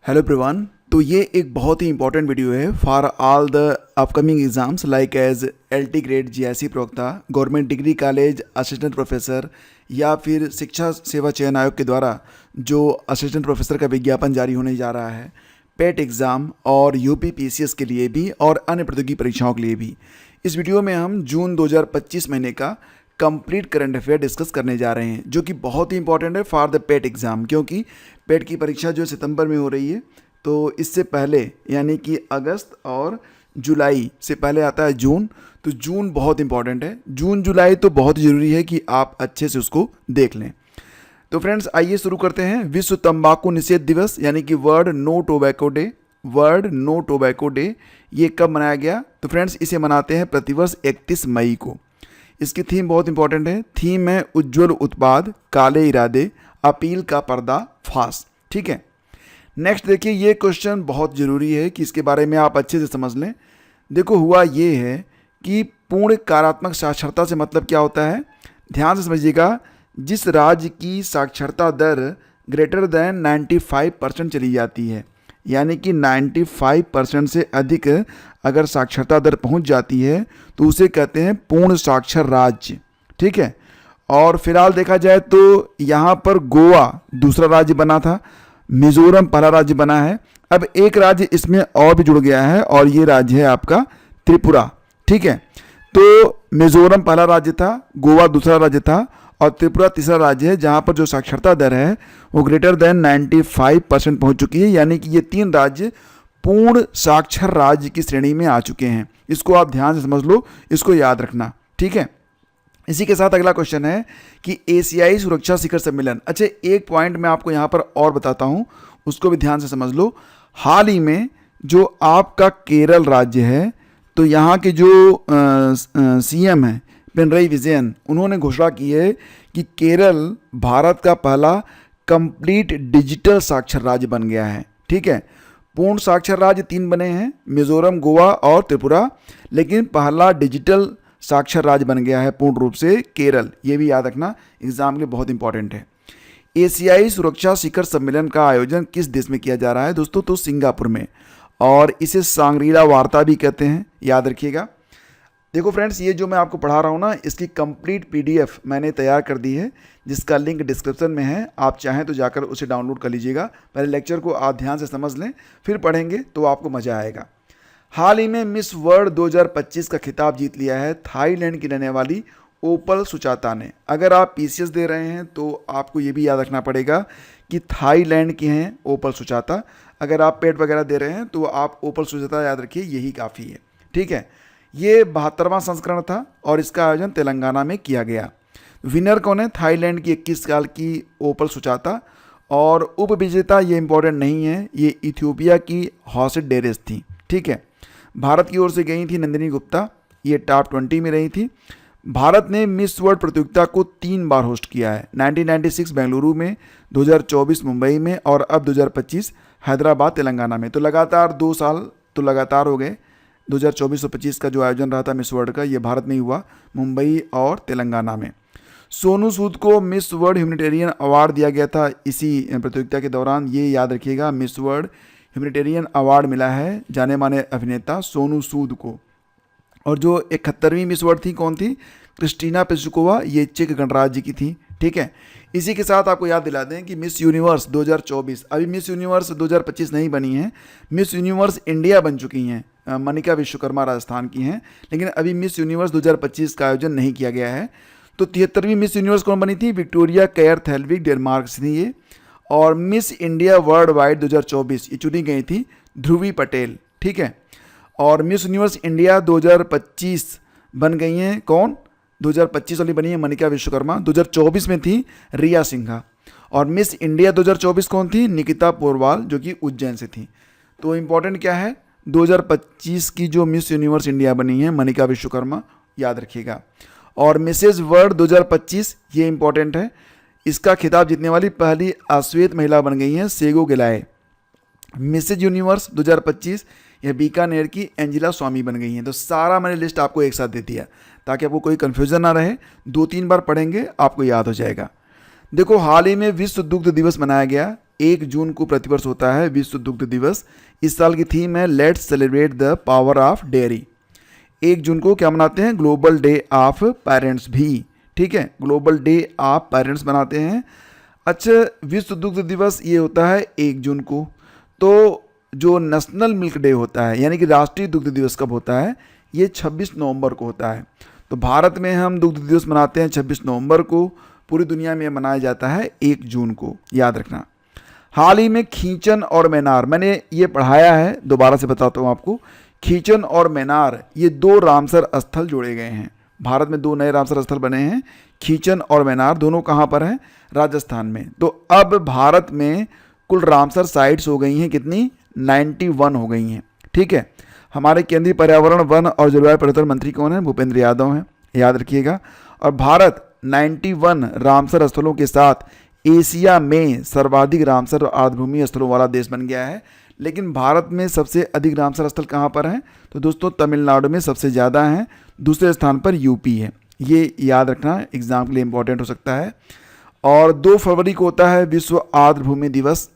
Hello everyone. तो ये एक बहुत ही इंपॉर्टेंट वीडियो है for all the upcoming exams like as LT grade, GIC प्रवक्ता, government degree college assistant professor या फिर शिक्षा सेवा चयन आयोग के द्वारा जो असिस्टेंट प्रोफेसर का विज्ञापन जारी होने जा रहा है, पेट एग्ज़ाम और यूपी पीसीएस के लिए भी और अन्य प्रतियोगी परीक्षाओं के लिए भी। इस वीडियो में हम जून 2025 महीने का कंप्लीट करंट अफेयर डिस्कस करने जा रहे हैं, जो कि बहुत ही इंपॉर्टेंट है फॉर द पेट एग्ज़ाम, क्योंकि पेट की परीक्षा जो सितंबर में हो रही है, तो इससे पहले यानी कि अगस्त और जुलाई से पहले आता है जून। तो जून बहुत इंपॉर्टेंट है, जून जुलाई तो बहुत ज़रूरी है कि आप अच्छे से उसको देख लें। तो फ्रेंड्स आइए शुरू करते हैं। विश्व तंबाकू निषेध दिवस यानी कि world no tobacco day, world no tobacco day, ये कब मनाया गया? तो फ्रेंड्स इसे मनाते हैं प्रतिवर्ष 31 मई को। इसकी थीम बहुत इंपॉर्टेंट है, थीम है उज्ज्वल उत्पाद, काले इरादे, अपील का पर्दा फाश। ठीक है, नेक्स्ट देखिए, ये क्वेश्चन बहुत ज़रूरी है कि इसके बारे में आप अच्छे से समझ लें। देखो हुआ ये है कि पूर्ण कार्यात्मक साक्षरता से मतलब क्या होता है, ध्यान से समझिएगा। जिस राज्य की साक्षरता दर ग्रेटर देन 95% चली जाती है, यानी कि 95% से अधिक अगर साक्षरता दर पहुंच जाती है तो उसे कहते हैं पूर्ण साक्षर राज्य। ठीक है, और फिलहाल देखा जाए तो यहाँ पर गोवा दूसरा राज्य बना था, मिजोरम पहला राज्य बना है। अब एक राज्य इसमें और भी जुड़ गया है और ये राज्य है आपका त्रिपुरा। ठीक है, तो मिजोरम पहला राज्य था, गोवा दूसरा राज्य था और त्रिपुरा तीसरा राज्य है जहाँ पर जो साक्षरता दर है वो ग्रेटर देन 95% पहुँच चुकी है, यानी कि ये तीन राज्य पूर्ण साक्षर राज्य की श्रेणी में आ चुके हैं। इसको आप ध्यान से समझ लो, इसको याद रखना। ठीक है, इसी के साथ अगला क्वेश्चन है कि एशियाई सुरक्षा शिखर सम्मेलन। अच्छा, एक पॉइंट मैं आपको यहाँ पर और बताता हूँ, उसको भी ध्यान से समझ लो। हाल ही में जो आपका केरल राज्य है, तो यहाँ के जो सीएम हैं पिनरई विजयन, उन्होंने घोषणा की है कि केरल भारत का पहला कंप्लीट डिजिटल साक्षर राज्य बन गया है। ठीक है, पूर्ण साक्षर राज्य 3 बने हैं, मिजोरम, गोवा और त्रिपुरा, लेकिन पहला डिजिटल साक्षर राज्य बन गया है पूर्ण रूप से केरल। ये भी याद रखना, एग्जाम के लिए बहुत इंपॉर्टेंट है। एशियाई सुरक्षा शिखर सम्मेलन का आयोजन किस देश में किया जा रहा है दोस्तों? तो सिंगापुर में, और इसे सांग्रीला वार्ता भी कहते हैं, याद रखिएगा। देखो फ्रेंड्स, ये जो मैं आपको पढ़ा रहा हूँ ना, इसकी कंप्लीट पीडीएफ मैंने तैयार कर दी है, जिसका लिंक डिस्क्रिप्शन में है। आप चाहें तो जाकर उसे डाउनलोड कर लीजिएगा। पहले लेक्चर को आप ध्यान से समझ लें, फिर पढ़ेंगे तो आपको मज़ा आएगा। हाल ही में मिस वर्ल्ड 2025 का खिताब जीत लिया है थाईलैंड की रहने वाली ओपल सुचाता ने। अगर आप पीसीएस दे रहे हैं तो आपको ये भी याद रखना पड़ेगा कि थाईलैंड की हैं ओपल सुचाता। अगर आप पेट वगैरह दे रहे हैं तो आप ओपल सुचाता याद रखिए, यही काफ़ी है। ठीक है, ये 72वां संस्करण था और इसका आयोजन तेलंगाना में किया गया। विनर कौन है? थाईलैंड की 21 साल की ओपल सुचाता, और उप विजेता ये इंपॉर्टेंट नहीं है, ये इथियोपिया की हॉसिट डेरेस थी। ठीक है, भारत की ओर से गई थी नंदिनी गुप्ता, ये टॉप 20 में रही थी। भारत ने मिस वर्ल्ड प्रतियोगिता को 3 बार होस्ट किया है, 1996 बेंगलुरु में, 2024 मुंबई में और अब 2025 हैदराबाद तेलंगाना में। तो लगातार 2 साल तो लगातार हो गए। 2024 और 25 का जो आयोजन रहा था मिस वर्ल्ड का, ये भारत में ही हुआ, मुंबई और तेलंगाना में। सोनू सूद को मिस वर्ल्ड ह्यूमैनिटेरियन अवार्ड दिया गया था इसी प्रतियोगिता के दौरान, ये याद रखिएगा। मिस वर्ल्ड ह्यूमैनिटेरियन अवार्ड मिला है जाने माने अभिनेता सोनू सूद को। और जो 71वीं मिस वर्ल्ड थी कौन थी? क्रिस्टीना पेस्कोवा, ये चेक गणराज्य की थी। ठीक है, इसी के साथ आपको याद दिला दें कि मिस यूनिवर्स 2024, अभी मिस यूनिवर्स 2025 नहीं बनी है, मिस यूनिवर्स इंडिया बन चुकी हैं। मनिका विश्वकर्मा राजस्थान की हैं, लेकिन अभी मिस यूनिवर्स 2025 का आयोजन नहीं किया गया है। तो 73वीं मिस यूनिवर्स कौन बनी थी? विक्टोरिया केयर थेल्विक, डेनमार्क से थी ये। और मिस इंडिया वर्ल्ड वाइड 2024 ये चुनी गई थी ध्रुवी पटेल। ठीक है, और मिस यूनिवर्स इंडिया 2025 बन गई हैं कौन? 2025 वाली बनी है मनिका विश्वकर्मा, 2024 में थी रिया सिंघा। और मिस इंडिया 2024 कौन थी? निकिता पोरवाल, जो कि उज्जैन से थी। तो इम्पॉर्टेंट क्या है? 2025 की जो मिस यूनिवर्स इंडिया बनी है मनिका विश्वकर्मा, याद रखिएगा। और मिसेज वर्ल्ड 2025 ये इंपॉर्टेंट है, इसका खिताब जीतने वाली पहली अश्वेत महिला बन गई हैं सेगो गिलाय। मिसेज यूनिवर्स 2025 यह बीकानेर की एंजिला स्वामी बन गई हैं। तो सारा मैंने लिस्ट आपको एक साथ दे दिया ताकि आपको कोई कन्फ्यूजन ना रहे, 2-3 बार पढ़ेंगे आपको याद हो जाएगा। देखो हाल ही में विश्व दुग्ध दिवस मनाया गया, 1 जून को प्रतिवर्ष होता है विश्व दुग्ध दिवस। इस साल की थीम है let's celebrate the power of dairy. 1 जून को क्या मनाते हैं? ग्लोबल डे ऑफ पेरेंट्स भी, ठीक है, ग्लोबल डे ऑफ पेरेंट्स मनाते हैं। अच्छा, विश्व दुग्ध दिवस ये होता है 1 जून को। तो जो नेशनल मिल्क डे होता है यानी कि राष्ट्रीय दुग्ध दिवस कब होता है? ये 26 नवंबर को होता है। तो भारत में हम दुग्ध दिवस मनाते हैं 26 नवंबर को, पूरी दुनिया में मनाया जाता है 1 जून को, याद रखना। हाल ही में खींचन और मैनार, मैंने ये पढ़ाया है, दोबारा से बताता हूँ आपको। खींचन और मैनार ये 2 रामसर स्थल जोड़े गए हैं। भारत में 2 नए रामसर स्थल बने हैं, खींचन और मैनार, दोनों कहाँ पर हैं? राजस्थान में। तो अब भारत में कुल रामसर साइट्स हो गई हैं कितनी? 91 हो गई हैं, ठीक है। हमारे केंद्रीय पर्यावरण, वन और जलवायु परिवर्तन मंत्री कौन है? भूपेंद्र यादव हैं, याद रखिएगा। और भारत 91 रामसर स्थलों के साथ एशिया में सर्वाधिक रामसर आर्द्रभूमि स्थलों वाला देश बन गया है। लेकिन भारत में सबसे अधिक रामसर स्थल कहाँ पर हैं? तो दोस्तों तमिलनाडु में सबसे ज़्यादा हैं, दूसरे स्थान पर यूपी है। ये याद रखना, एग्जाम के लिए इंपॉर्टेंट हो सकता है। और 2 फरवरी को होता है विश्व आर्द्रभूमि दिवस।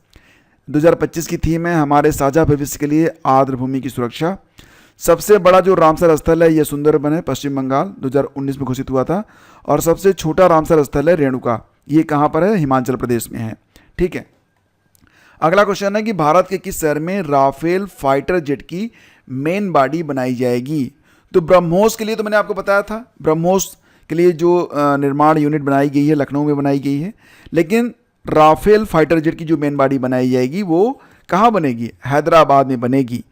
2025 की थीम है हमारे साझा भविष्य के लिए आर्द्रभूमि की सुरक्षा। सबसे बड़ा जो रामसर स्थल है ये सुंदरबन है, पश्चिम बंगाल, 2019 में घोषित हुआ था। और सबसे छोटा रामसर स्थल है रेणुका, ये कहाँ पर है? हिमाचल प्रदेश में है, ठीक है। अगला क्वेश्चन है कि भारत के किस शहर में राफेल फाइटर जेट की मेन बॉडी बनाई जाएगी? तो ब्रह्मोस के लिए तो मैंने आपको बताया था, ब्रह्मोस के लिए जो निर्माण यूनिट बनाई गई है लखनऊ में बनाई गई है। लेकिन राफेल फाइटर जेट की जो मेन बॉडी बनाई जाएगी वो कहाँ बनेगी? हैदराबाद में बनेगी।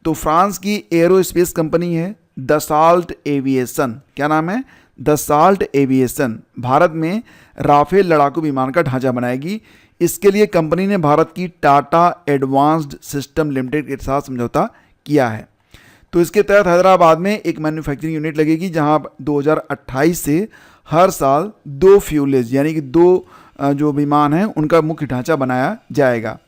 तो फ्रांस की एरोस्पेस कंपनी है दसाल्ट एविएशन, क्या नाम है? दसाल्ट एविएशन भारत में राफेल लड़ाकू विमान का ढांचा बनाएगी। इसके लिए कंपनी ने भारत की टाटा एडवांस्ड सिस्टम लिमिटेड के साथ समझौता किया है। तो इसके तहत हैदराबाद में एक मैन्युफैक्चरिंग यूनिट लगेगी जहां 2028 से हर साल 2 फ्यूलेज यानी कि 2 जो विमान हैं उनका मुख्य ढांचा बनाया जाएगा।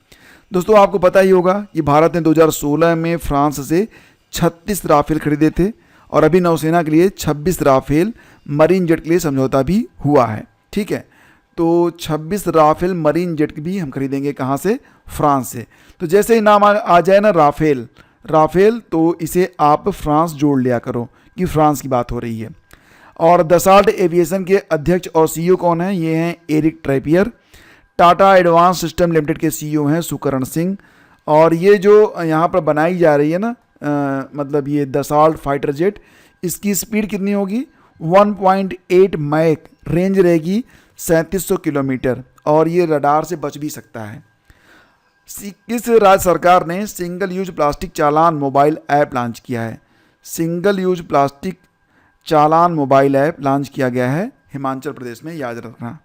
दोस्तों आपको पता ही होगा कि भारत ने 2016 में फ्रांस से 36 राफेल खरीदे थे और अभी नौसेना के लिए 26 राफेल मरीन जेट के लिए समझौता भी हुआ है, ठीक है। तो 26 राफेल मरीन जेट भी हम खरीदेंगे कहाँ से? फ्रांस से। तो जैसे ही नाम आ जाए ना राफेल तो इसे आप फ्रांस जोड़ लिया करो कि फ्रांस की बात हो रही है। और दसाल्ट एविएशन के अध्यक्ष और सीईओ कौन हैं? ये हैं Eric Trappier. Tata Advance System Limited के सीईओ हैं सुकर्ण सिंह। और ये जो यहाँ पर बनाई जा रही है ना मतलब ये दसाल्ट फाइटर जेट, इसकी स्पीड कितनी होगी? 1.8 मैक, रेंज रहेगी 3700 किलोमीटर और ये रडार से बच भी सकता है। किस राज्य सरकार ने सिंगल यूज प्लास्टिक चालान मोबाइल ऐप लॉन्च किया है? सिंगल यूज प्लास्टिक चालान मोबाइल ऐप लॉन्च किया गया है हिमाचल प्रदेश में, याद रखना।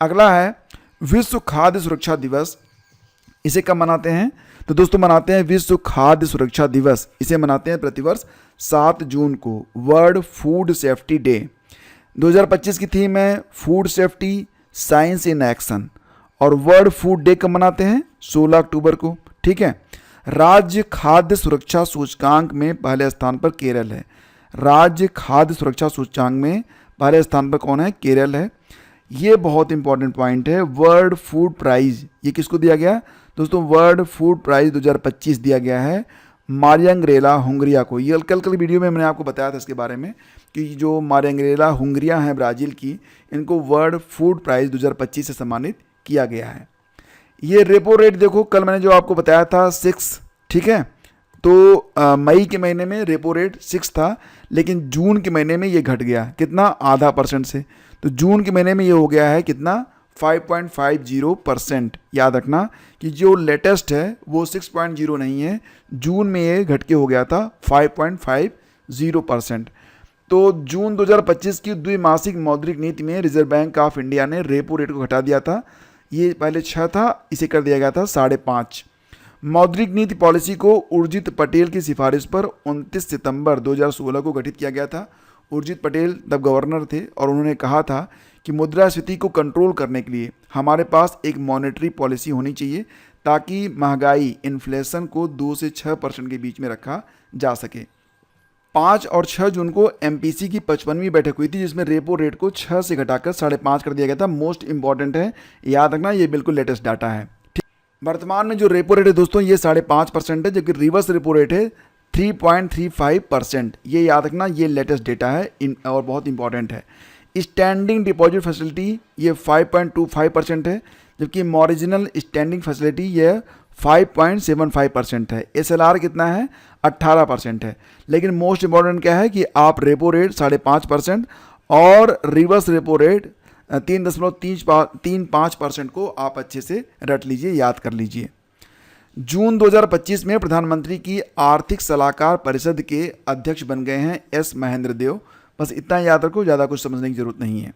अगला है विश्व खाद्य सुरक्षा दिवस। इसे कब मनाते हैं? तो दोस्तों मनाते हैं विश्व खाद्य सुरक्षा दिवस। इसे मनाते हैं प्रतिवर्ष 7 जून को, वर्ल्ड फूड सेफ्टी डे। 2025 की थीम है food safety science in action. और वर्ल्ड फूड डे कब मनाते हैं? 16 अक्टूबर को, ठीक है। राज्य खाद्य सुरक्षा सूचकांक में पहले स्थान पर केरल है। राज्य खाद्य सुरक्षा सूचकांक में पहले स्थान पर कौन है? केरल है। ये बहुत इंपॉर्टेंट पॉइंट है। वर्ल्ड फूड प्राइज ये किसको दिया गया? दोस्तों वर्ल्ड फूड प्राइज 2025 दिया गया है मारियांगरेला हुंगरिया को। ये कल वीडियो में मैंने आपको बताया था इसके बारे में कि जो मारियांगरेला हुंगरिया हैं ब्राज़ील की, इनको वर्ल्ड फूड प्राइज 2025 से सम्मानित किया गया है। ये रेपो रेट देखो, कल मैंने जो आपको बताया था 6, ठीक है। तो मई के महीने में रेपो रेट 6 था, लेकिन जून के महीने में ये घट गया कितना? आधा % से। तो जून के महीने में ये हो गया है कितना? 5.50%। याद रखना कि जो लेटेस्ट है वो 6.0 नहीं है, जून में ये घट के हो गया था 5.50%। तो जून 2025 की द्विमासिक मौद्रिक नीति में रिजर्व बैंक ऑफ इंडिया ने रेपो रेट को घटा दिया था। ये पहले 6 था, इसे कर दिया गया था 5.5। मौद्रिक नीति पॉलिसी को उर्जित पटेल की सिफारिश पर 29 सितंबर 2016 को गठित किया गया था। उर्जित पटेल तब गवर्नर थे और उन्होंने कहा था कि मुद्रास्फीति को कंट्रोल करने के लिए हमारे पास एक मॉनेटरी पॉलिसी होनी चाहिए ताकि महंगाई इन्फ्लेशन को 2 से 6% के बीच में रखा जा सके। 5 और 6 जून को एमपीसी की 55वीं बैठक हुई थी जिसमें रेपो रेट को 6 से घटाकर 5.5 कर दिया गया था। मोस्ट इंपॉर्टेंट है, याद रखना, ये बिल्कुल लेटेस्ट डाटा है। वर्तमान में जो रेपो रेट है दोस्तों ये 5.5% है, जबकि रिवर्स रेपो रेट है 3.35%। ये याद रखना, ये लेटेस्ट डेटा है और बहुत इंपॉर्टेंट है। स्टैंडिंग डिपॉजिट फैसिलिटी ये 5.25% है, जबकि मार्जिनल स्टैंडिंग फैसिलिटी ये 5.75% है। SLR कितना है? 18% है। लेकिन मोस्ट इंपॉर्टेंट क्या है कि आप रेपो रेट 5.5% और रिवर्स रेपो रेट 3.35% को आप अच्छे से रट लीजिए, याद कर लीजिए। जून 2025 में प्रधानमंत्री की आर्थिक सलाहकार परिषद के अध्यक्ष बन गए हैं एस महेंद्र देव। बस इतना याद रखो, ज़्यादा कुछ समझने की जरूरत नहीं है।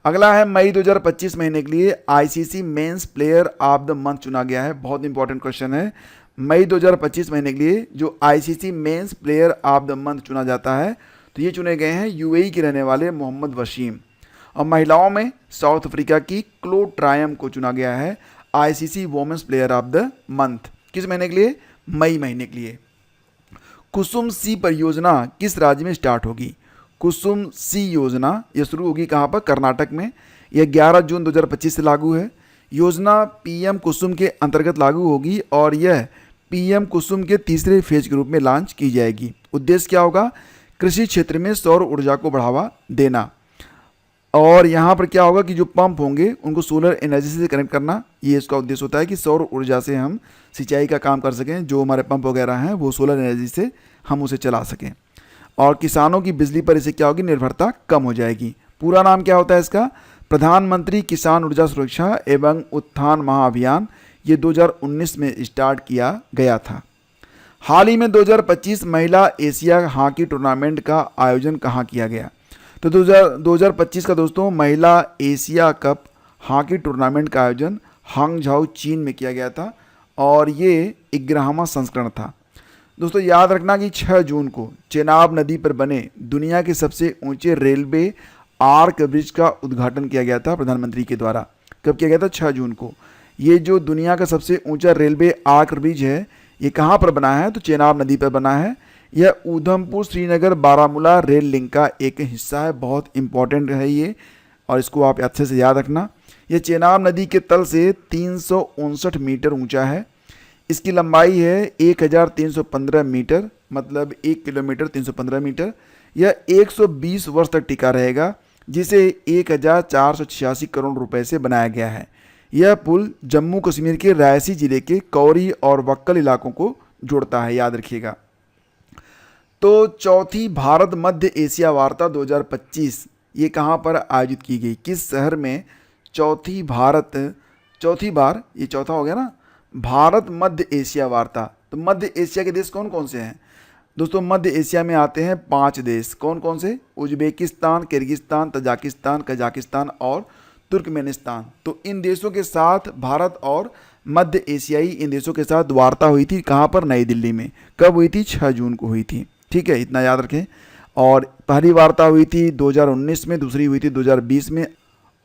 अगला है मई 2025 महीने के लिए ICC men's player of the month चुना गया है। बहुत इंपॉर्टेंट क्वेश्चन है। मई 2025 महीने के लिए जो ICC men's player of the month चुना जाता है, तो ये चुने गए हैं यूएई के रहने वाले मोहम्मद वसीम। और महिलाओं में साउथ अफ्रीका की क्लो ट्रायम को चुना गया है ICC women's player of the month. किस महीने के लिए? मई महीने के लिए। कुसुम सी परियोजना किस राज्य में स्टार्ट होगी? कुसुम सी योजना ये शुरू होगी कहाँ पर? कर्नाटक में। यह 11 जून 2025 से लागू है। योजना पीएम कुसुम के अंतर्गत लागू होगी और यह पीएम कुसुम के तीसरे फेज के रूप में लॉन्च की जाएगी। उद्देश्य क्या होगा? कृषि क्षेत्र में सौर ऊर्जा को बढ़ावा देना। और यहाँ पर क्या होगा कि जो पंप होंगे उनको सोलर एनर्जी से कनेक्ट करना, ये इसका उद्देश्य होता है कि सौर ऊर्जा से हम सिंचाई का काम कर सकें। जो हमारे पंप वगैरह हैं वो सोलर एनर्जी से हम उसे चला सकें और किसानों की बिजली पर इससे क्या होगी? निर्भरता कम हो जाएगी। पूरा नाम क्या होता है इसका? प्रधानमंत्री किसान ऊर्जा सुरक्षा एवं उत्थान महाअभियान। ये 2019 में स्टार्ट किया गया था। हाल ही में 2025 महिला एशिया हॉकी टूर्नामेंट का आयोजन कहाँ किया गया? तो 2025 का दोस्तों महिला एशिया कप हॉकी टूर्नामेंट का आयोजन हांगझाओ चीन में किया गया था और ये 11वां संस्करण था। दोस्तों याद रखना कि 6 जून को चेनाब नदी पर बने दुनिया के सबसे ऊंचे रेलवे आर्क ब्रिज का उद्घाटन किया गया था प्रधानमंत्री के द्वारा। कब किया गया था? 6 जून को। ये जो दुनिया का सबसे ऊंचा रेलवे आर्क ब्रिज है ये कहाँ पर बना है? तो चेनाब नदी पर बना है। यह उधमपुर श्रीनगर बारामूला रेल लिंक का एक हिस्सा है। बहुत इंपॉर्टेंट है ये और इसको आप अच्छे से याद रखना। यह चेनाब नदी के तल से 359 मीटर ऊंचा है। इसकी लंबाई है 1315 मीटर, मतलब 1 किलोमीटर 315 मीटर। यह 120 वर्ष तक टिका रहेगा, जिसे 1486 करोड़ रुपए से बनाया गया है। यह पुल जम्मू कश्मीर के रायसी जिले के कौरी और वक्कल इलाकों को जोड़ता है, याद रखिएगा। तो चौथी भारत मध्य एशिया वार्ता 2025 ये कहाँ पर आयोजित की गई? किस शहर में चौथी बार ये चौथा हो गया ना, भारत मध्य एशिया वार्ता। तो मध्य एशिया के देश कौन कौन से हैं? दोस्तों मध्य एशिया में आते हैं 5 देश। कौन कौन से? उज्बेकिस्तान, किर्गिस्तान, तजाकिस्तान, कजाकिस्तान और तुर्कमेनिस्तान। तो इन देशों के साथ भारत और मध्य एशियाई इन देशों के साथ वार्ता हुई थी। कहाँ पर? नई दिल्ली में। कब हुई थी? 6 जून को हुई थी। ठीक है, इतना याद रखें। और पहली वार्ता हुई थी 2019 में, दूसरी हुई थी 2020 में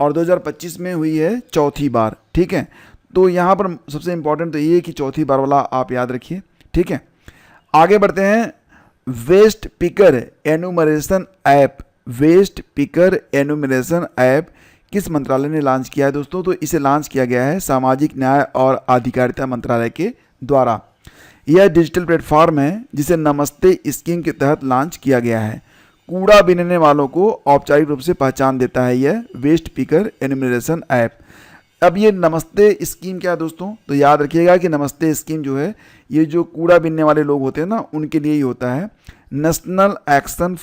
और 2025 में हुई है चौथी बार। ठीक है, तो यहाँ पर सबसे इंपॉर्टेंट तो ये है कि चौथी बार वाला आप याद रखिए। ठीक है, आगे बढ़ते हैं। Waste picker enumeration app. Waste picker enumeration app किस मंत्रालय ने लॉन्च किया है दोस्तों? तो इसे लॉन्च किया गया है सामाजिक न्याय और अधिकारिता मंत्रालय के द्वारा। यह डिजिटल प्लेटफॉर्म है जिसे नमस्ते स्कीम के तहत लॉन्च किया गया है। कूड़ा बीनने वालों को औपचारिक रूप से पहचान देता है यह वेस्ट पिकर एनुमरेशन ऐप। अब ये नमस्ते स्कीम क्या है दोस्तों? तो याद रखिएगा कि नमस्ते स्कीम जो है ये जो कूड़ा बीनने वाले लोग होते हैं ना उनके लिए ही होता है। National Action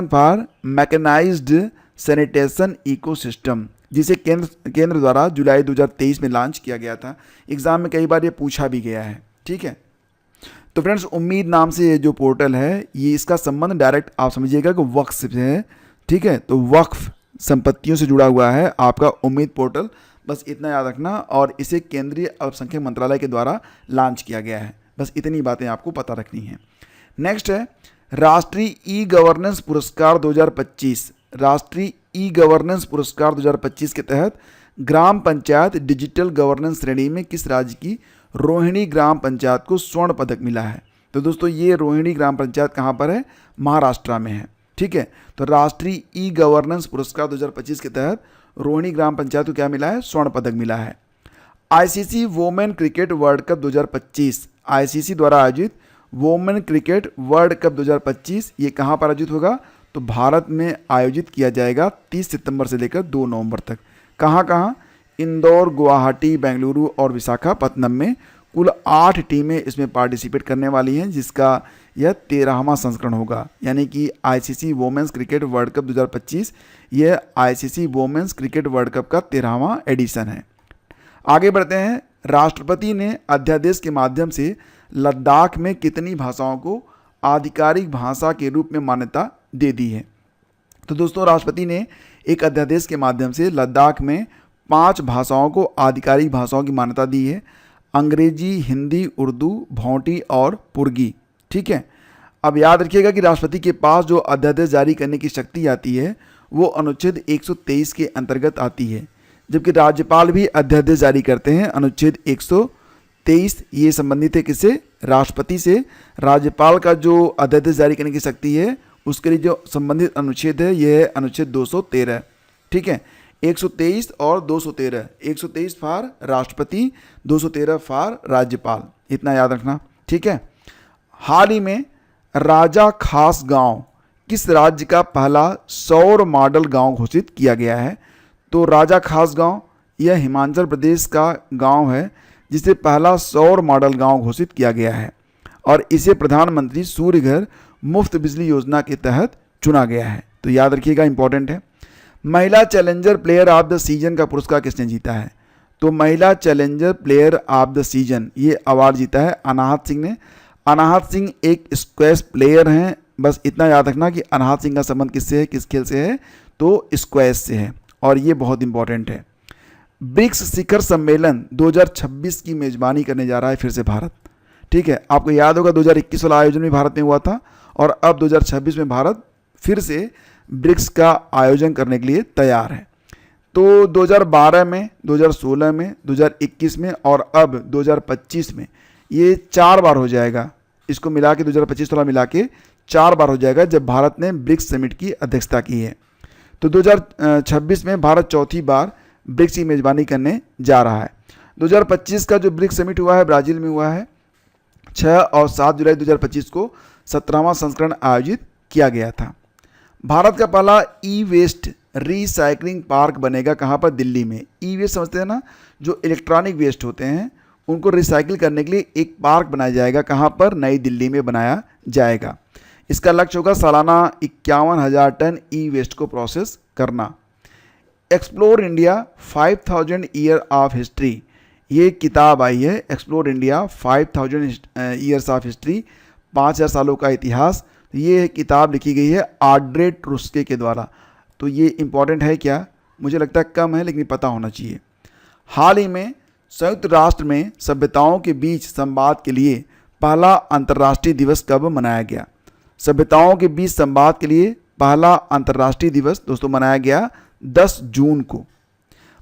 for Mechanised Sanitation Ecosystem, जिसे केंद्र द्वारा जुलाई 2023 में लॉन्च किया गया था। एग्जाम में कई बार ये पूछा भी गया है। ठीक है, तो फ्रेंड्स उम्मीद नाम से ये जो पोर्टल है ये इसका संबंध डायरेक्ट आप समझिएगा कि वक्फ से है। ठीक है, तो वक्फ संपत्तियों से जुड़ा हुआ है आपका उम्मीद पोर्टल। बस इतना याद रखना और इसे केंद्रीय अल्पसंख्यक मंत्रालय के द्वारा लॉन्च किया गया है। बस इतनी बातें आपको पता रखनी है। नेक्स्ट है राष्ट्रीय ई गवर्नेंस पुरस्कार 2025। राष्ट्रीय ई गवर्नेंस पुरस्कार 2025 के तहत ग्राम पंचायत डिजिटल गवर्नेंस श्रेणी में किस राज्य की रोहिणी ग्राम पंचायत को स्वर्ण पदक मिला है? तो दोस्तों ये रोहिणी ग्राम पंचायत कहाँ पर है? महाराष्ट्र में है। ठीक है, तो राष्ट्रीय ई गवर्नेंस पुरस्कार 2025 के तहत रोहिणी ग्राम पंचायत को क्या मिला है? स्वर्ण पदक मिला है। ICC women cricket World Cup 2025, ICC द्वारा आयोजित वोमेन क्रिकेट वर्ल्ड कप 2025 ये कहाँ पर आयोजित होगा? तो भारत में आयोजित किया जाएगा 30 सितंबर से लेकर 2 नवंबर तक। कहाँ कहाँ? इंदौर, गुवाहाटी, बेंगलुरु और विशाखापत्तनम में कुल 8 टीमें इसमें पार्टिसिपेट करने वाली हैं, जिसका यह 13वां संस्करण होगा। यानी कि ICC Women's Cricket World Cup 2025 यह ICC Women's Cricket World Cup का 13वां एडिशन है। आगे बढ़ते हैं। राष्ट्रपति ने अध्यादेश के माध्यम से लद्दाख में कितनी भाषाओं को आधिकारिक भाषा के रूप में मान्यता दे दी है? तो दोस्तों, राष्ट्रपति ने एक अध्यादेश के माध्यम से लद्दाख में 5 भाषाओं को आधिकारिक भाषाओं की मान्यता दी है। अंग्रेजी, हिंदी, उर्दू, भौंटी और पुर्गी। ठीक है। अब याद रखिएगा कि राष्ट्रपति के पास जो अध्यादेश जारी करने की शक्ति आती है वो अनुच्छेद 123 के अंतर्गत आती है, जबकि राज्यपाल भी अध्यादेश जारी करते हैं। अनुच्छेद 123 ये संबंधित है किससे? राष्ट्रपति से। राज्यपाल का जो अध्यादेश जारी करने की शक्ति है उसके लिए जो संबंधित अनुच्छेद है यह है अनुच्छेद 213। ठीक है। 123 और 213, 123 फॉर राष्ट्रपति, 213 फॉर राज्यपाल, इतना याद रखना। ठीक है। हाल ही में राजा खास गांव किस राज्य का पहला सौर मॉडल गांव घोषित किया गया है? तो राजा खास गांव यह हिमाचल प्रदेश का गांव है जिसे पहला सौर मॉडल गांव घोषित किया गया है और इसे प्रधानमंत्री सूर्य घर मुफ्त बिजली योजना के तहत चुना गया है। तो याद रखिएगा, इंपॉर्टेंट है। महिला challenger player of the season का पुरस्कार किसने जीता है? तो महिला challenger player of the season ये अवार्ड जीता है अनाहत सिंह ने। अनाहत सिंह एक स्क्वैश प्लेयर हैं। बस इतना याद रखना कि अनाहत सिंह का संबंध किससे है, किस खेल से है? तो स्क्वैश से है और ये बहुत इंपॉर्टेंट है। ब्रिक्स शिखर सम्मेलन 2026 की मेजबानी करने जा रहा है फिर से भारत। ठीक है। आपको याद होगा 2021 वाला आयोजन भी भारत में हुआ था और अब 2026 में भारत फिर से ब्रिक्स का आयोजन करने के लिए तैयार है। तो 2012 में, 2016 में, 2021 में और अब 2025 में ये 4 बार हो जाएगा। इसको मिला के 2025 वाला मिला के 4 बार हो जाएगा जब भारत ने ब्रिक्स समिट की अध्यक्षता की है। तो 2026 में भारत चौथी बार ब्रिक्स की मेजबानी करने जा रहा है। 2025 का जो ब्रिक्स समिट हुआ है ब्राज़ील में हुआ है। 6 और 7 जुलाई 2025 को 17वां संस्करण आयोजित किया गया था। भारत का पहला ई वेस्ट रिसाइकलिंग पार्क बनेगा कहाँ पर? दिल्ली में। ई वेस्ट समझते हैं ना, जो इलेक्ट्रॉनिक वेस्ट होते हैं उनको रिसाइकिल करने के लिए एक पार्क बनाया जाएगा। कहाँ पर? नई दिल्ली में बनाया जाएगा। इसका लक्ष्य होगा सालाना 51,000 टन ई वेस्ट को प्रोसेस करना। Explore India 5000 year of history ये किताब आई है। Explore India 5000 years of history, 5000 सालों का इतिहास। ये किताब लिखी गई है ऑड्रे ट्रुस्के के द्वारा। तो ये इंपॉर्टेंट है क्या? मुझे लगता है कम है, लेकिन पता होना चाहिए। हाल ही में संयुक्त राष्ट्र में सभ्यताओं के बीच संवाद के लिए पहला अंतर्राष्ट्रीय दिवस कब मनाया गया? सभ्यताओं के बीच संवाद के लिए पहला अंतर्राष्ट्रीय दिवस दोस्तों मनाया गया 10 जून को।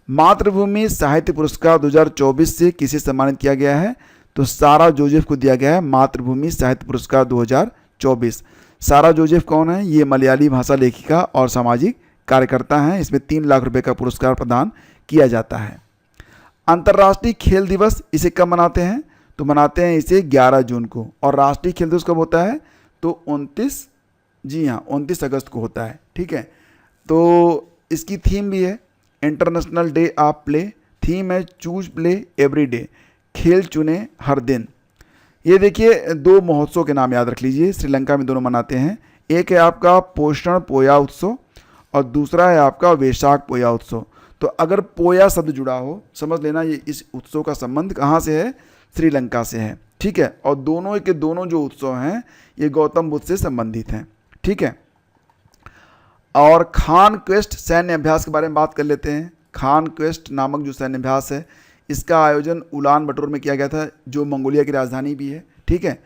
मातृभूमि साहित्य पुरस्कार 2024 से किसे सम्मानित किया गया है? तो सारा जोसेफ को दिया गया है मातृभूमि साहित्य पुरस्कार 2024। सारा जोसेफ कौन है? ये मलयाली भाषा लेखिका और सामाजिक कार्यकर्ता हैं। इसमें 3 लाख रुपए का पुरस्कार प्रदान किया जाता है। अंतर्राष्ट्रीय खेल दिवस इसे कब मनाते हैं? तो मनाते हैं इसे 11 जून को। और राष्ट्रीय खेल दिवस कब होता है? तो 29 अगस्त को होता है। ठीक है। तो इसकी थीम भी है international day of play. Theme है चूज प्ले एवरी डे, खेल चुने हर दिन। ये देखिए 2 महोत्सव के नाम याद रख लीजिए, श्रीलंका में दोनों मनाते हैं। एक है आपका पोषण पोया उत्सव और दूसरा है आपका वैशाख पोया उत्सव। तो अगर पोया शब्द जुड़ा हो समझ लेना ये इस उत्सव का संबंध कहाँ से है? श्रीलंका से है। ठीक है। और दोनों के दोनों जो उत्सव हैं ये गौतम बुद्ध से संबंधित हैं। ठीक है। और खान क्वेस्ट सैन्य अभ्यास के बारे में बात कर लेते हैं। खान क्वेस्ट नामक जो सैन्य अभ्यास है इसका आयोजन उलान बटोर में किया गया था, जो मंगोलिया की राजधानी भी है। ठीक है।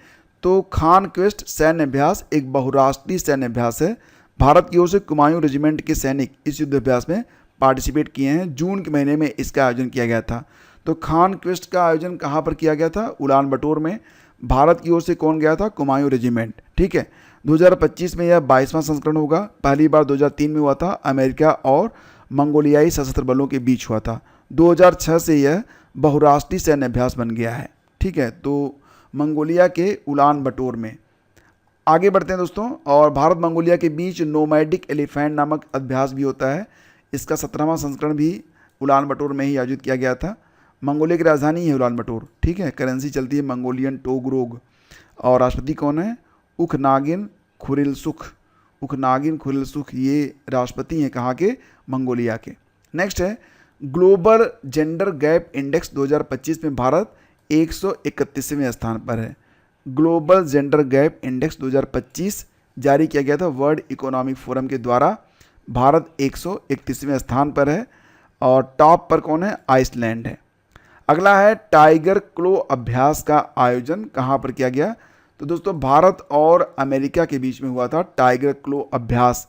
तो खान क्वेस्ट सैन्य अभ्यास एक बहुराष्ट्रीय सैन्य अभ्यास है। भारत की ओर से कुमायूं रेजिमेंट के सैनिक इस युद्ध अभ्यास में पार्टिसिपेट किए हैं। जून के महीने में इसका आयोजन किया गया था। तो खान क्वेस्ट का आयोजन कहाँ पर किया गया था? उलान बटोर में। भारत की ओर से कौन गया था? कुमायूं रेजिमेंट। ठीक है। 2025 में यह 22वां संस्करण होगा। पहली बार 2003 में हुआ था, अमेरिका और मंगोलियाई सशस्त्र बलों के बीच हुआ था। 2006 से यह बहुराष्ट्रीय सैन्य अभ्यास बन गया है। ठीक है, तो मंगोलिया के उलान बटोर में। आगे बढ़ते हैं दोस्तों, और भारत मंगोलिया के बीच नोमैडिक एलिफेंट नामक अभ्यास भी होता है। इसका 17वां संस्करण भी उलान बटोर में ही आयोजित किया गया था। मंगोलिया की राजधानी है उलान बटोर। ठीक है, करेंसी चलती है मंगोलियन टोगरोग, और राष्ट्रपति कौन है? उखनागिन खुरिलसुख। उखनागिन खुरिलसुख ये राष्ट्रपति हैं कहाँ के? मंगोलिया के। नेक्स्ट है ग्लोबल जेंडर गैप इंडेक्स 2025 में भारत 131वें स्थान पर है। ग्लोबल जेंडर गैप इंडेक्स 2025 जारी किया गया था वर्ल्ड इकोनॉमिक फोरम के द्वारा। भारत 131वें स्थान पर है, और टॉप पर कौन है? आइसलैंड है। अगला है टाइगर क्लो अभ्यास का आयोजन कहाँ पर किया गया? तो दोस्तों भारत और अमेरिका के बीच में हुआ था टाइगर क्लो अभ्यास,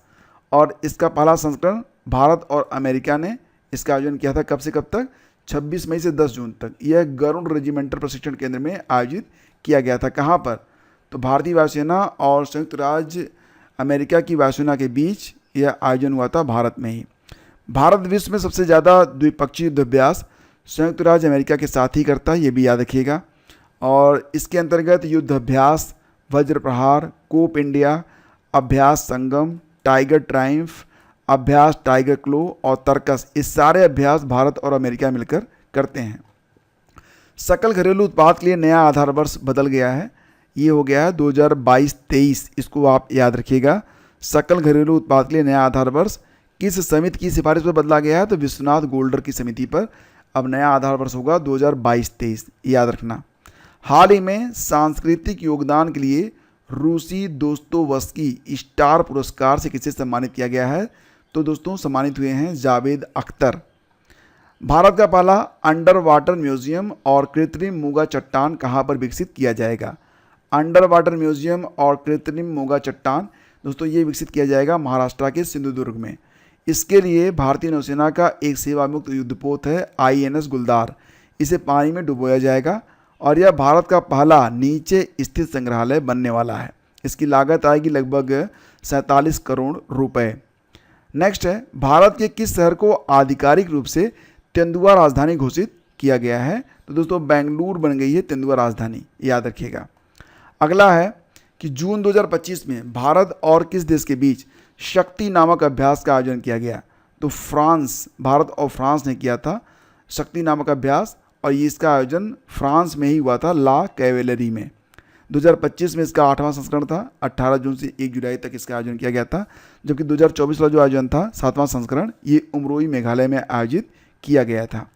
और इसका पहला संस्करण भारत और अमेरिका ने इसका आयोजन किया था। कब से कब तक? 26 मई से 10 जून तक। यह गरुड़ रेजिमेंटल प्रशिक्षण केंद्र में आयोजित किया गया था। कहाँ पर? तो भारतीय वायुसेना और संयुक्त राज्य अमेरिका की वायुसेना के बीच यह आयोजन हुआ था भारत में ही। भारत विश्व में सबसे ज़्यादा द्विपक्षीय युद्धाभ्यास संयुक्त राज्य अमेरिका के साथ ही करता है, ये भी याद रखिएगा। और इसके अंतर्गत युद्धाभ्यास, वज्र प्रहार, कोप इंडिया, अभ्यास संगम, टाइगर ट्रायम्फ, अभ्यास टाइगर क्लो और तर्कस, इस सारे अभ्यास भारत और अमेरिका मिलकर करते हैं। सकल घरेलू उत्पाद के लिए नया आधार वर्ष बदल गया है। ये हो गया है 2022-23, इसको आप याद रखिएगा। सकल घरेलू उत्पाद के लिए नया आधार वर्ष किस समिति की सिफारिश पर बदला गया है? तो विश्वनाथ गोल्डर की समिति पर अब नया आधार वर्ष होगा 2022-23, याद रखना। हाल ही में सांस्कृतिक योगदान के लिए रूसी दोस्तोवस्की स्टार पुरस्कार से किसे सम्मानित किया गया है? तो दोस्तों सम्मानित हुए हैं जावेद अख्तर। भारत का पहला अंडर वाटर म्यूजियम और कृत्रिम मूंगा चट्टान कहाँ पर विकसित किया जाएगा? अंडर वाटर म्यूजियम और कृत्रिम मूंगा चट्टान दोस्तों ये विकसित किया जाएगा महाराष्ट्र के सिंधुदुर्ग में। इसके लिए भारतीय नौसेना का एक सेवामुक्त युद्धपोत है INS गुलदार, इसे पानी में डुबोया जाएगा, और यह भारत का पहला नीचे स्थित संग्रहालय बनने वाला है। इसकी लागत आएगी लगभग 47 करोड़ रुपए। नेक्स्ट है भारत के किस शहर को आधिकारिक रूप से तेंदुआ राजधानी घोषित किया गया है? तो दोस्तों बेंगलुरु बन गई है तेंदुआ राजधानी, याद रखिएगा। अगला है कि जून 2025 में भारत और किस देश के बीच शक्ति नामक अभ्यास का आयोजन किया गया? तो फ्रांस, भारत और फ्रांस ने किया था शक्ति नामक अभ्यास, और ये इसका आयोजन फ्रांस में ही हुआ था ला कैवेलरी में। 2025 में इसका 8वां संस्करण था। 18 जून से 1 जुलाई तक इसका आयोजन किया गया था, जबकि 2024 वाला जो आयोजन था 7वां संस्करण ये उमरोई मेघालय में आयोजित किया गया था।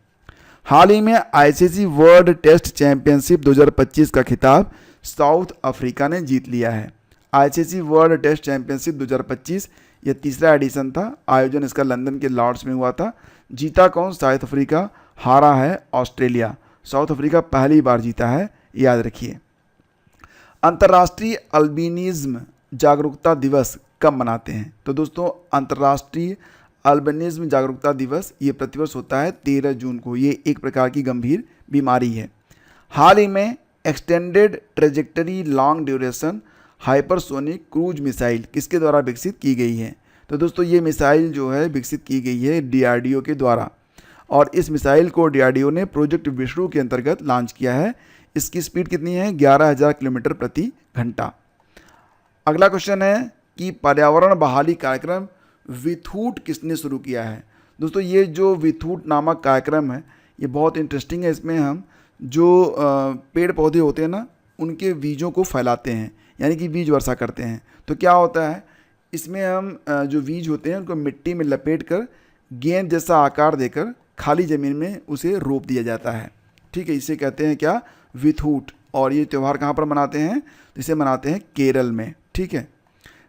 हाल ही में ICC वर्ल्ड टेस्ट चैंपियनशिप 2025 का खिताब साउथ अफ्रीका ने जीत लिया है। ICC वर्ल्ड टेस्ट चैंपियनशिप 2025 यह तीसरा एडिशन था। आयोजन इसका लंदन के लॉर्ड्स में हुआ था। जीता कौन? South Africa. हारा है ऑस्ट्रेलिया। साउथ अफ्रीका पहली बार जीता है, याद रखिए। अंतर्राष्ट्रीय अल्बिनिज्म जागरूकता दिवस कब मनाते हैं? तो दोस्तों अंतर्राष्ट्रीय अल्बिनिज्म जागरूकता दिवस ये प्रतिवर्ष होता है 13 जून को। ये एक प्रकार की गंभीर बीमारी है। हाल ही में extended trajectory long duration hypersonic cruise missile किसके द्वारा विकसित की गई है? तो दोस्तों ये मिसाइल जो है विकसित की गई है DRDO के द्वारा, और इस मिसाइल को DRDO ने प्रोजेक्ट विष्णु के अंतर्गत लॉन्च किया है। इसकी स्पीड कितनी है? 11,000 किलोमीटर प्रति घंटा। अगला क्वेश्चन है कि पर्यावरण बहाली कार्यक्रम विथूट किसने शुरू किया है? दोस्तों ये जो विथूट नामक कार्यक्रम है ये बहुत इंटरेस्टिंग है। इसमें हम जो पेड़ पौधे होते हैं ना उनके बीजों को फैलाते हैं, यानी कि बीज वर्षा करते हैं। तो क्या होता है इसमें हम जो बीज होते हैं उनको मिट्टी में लपेट कर गेंद जैसा आकार देकर खाली ज़मीन में उसे रोप दिया जाता है। ठीक है, इसे कहते हैं क्या? विथूट। और ये त्यौहार कहाँ पर मनाते हैं? इसे मनाते हैं केरल में। ठीक है,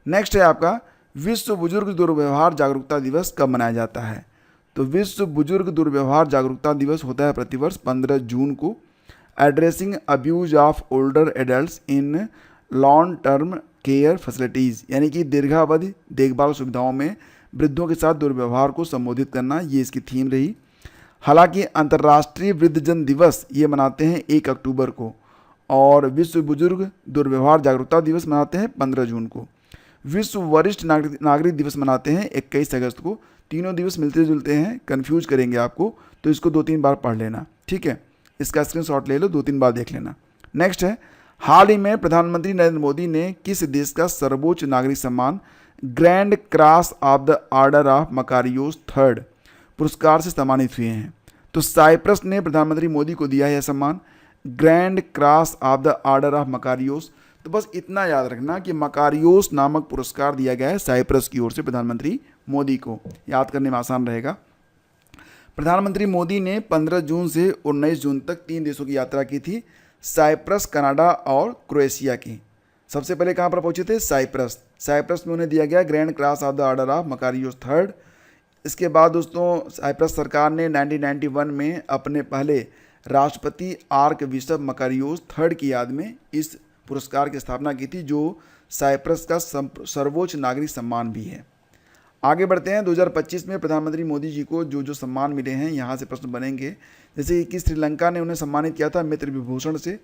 नेक्स्ट है आपका विश्व बुजुर्ग दुर्व्यवहार जागरूकता दिवस कब मनाया जाता है? तो विश्व बुजुर्ग दुर्व्यवहार जागरूकता दिवस होता है प्रतिवर्ष 15 जून को। Addressing abuse of older adults in long term care facilities, यानी कि दीर्घावधि देखभाल सुविधाओं में वृद्धों के साथ दुर्व्यवहार को संबोधित करना, ये इसकी थीम रही। हालांकि अंतर्राष्ट्रीय वृद्धजन दिवस ये मनाते हैं 1 अक्टूबर को, और विश्व बुजुर्ग दुर्व्यवहार जागरूकता दिवस मनाते हैं 15 जून को। विश्व वरिष्ठ नागरिक दिवस मनाते हैं 21 अगस्त को। तीनों दिवस मिलते जुलते हैं, कंफ्यूज करेंगे आपको, तो इसको 2-3 बार पढ़ लेना, ठीक है। इसका स्क्रीनशॉट ले लो, 2-3 बार देख लेना। नेक्स्ट है, हाल ही में प्रधानमंत्री नरेंद्र मोदी ने किस देश का सर्वोच्च नागरिक सम्मान grand cross of the order of Makarios third पुरस्कार से सम्मानित हुए हैं? तो साइप्रस ने प्रधानमंत्री मोदी को दिया है यह सम्मान, grand cross of the order of Makarios. तो बस इतना याद रखना कि मकारियोस नामक पुरस्कार दिया गया है साइप्रस की ओर से प्रधानमंत्री मोदी को, याद करने में आसान रहेगा। प्रधानमंत्री मोदी ने 15 जून से 19 जून तक 3 देशों की यात्रा की थी, साइप्रस, कनाडा और क्रोएशिया की। सबसे पहले कहाँ पर पहुंचे थे? साइप्रस। साइप्रस में उन्हें दिया गया grand cross of the order of Makarios third. इसके बाद दोस्तों साइप्रस सरकार ने 1991 में अपने पहले राष्ट्रपति आर्क बिशप मकारियोस थर्ड की याद में इस पुरस्कार की स्थापना की थी, जो साइप्रस का सर्वोच्च नागरिक सम्मान भी है। आगे बढ़ते हैं। 2025 में प्रधानमंत्री मोदी जी को जो जो सम्मान मिले हैं यहाँ से प्रश्न बनेंगे। जैसे कि श्रीलंका ने उन्हें सम्मानित किया था मित्र विभूषण से,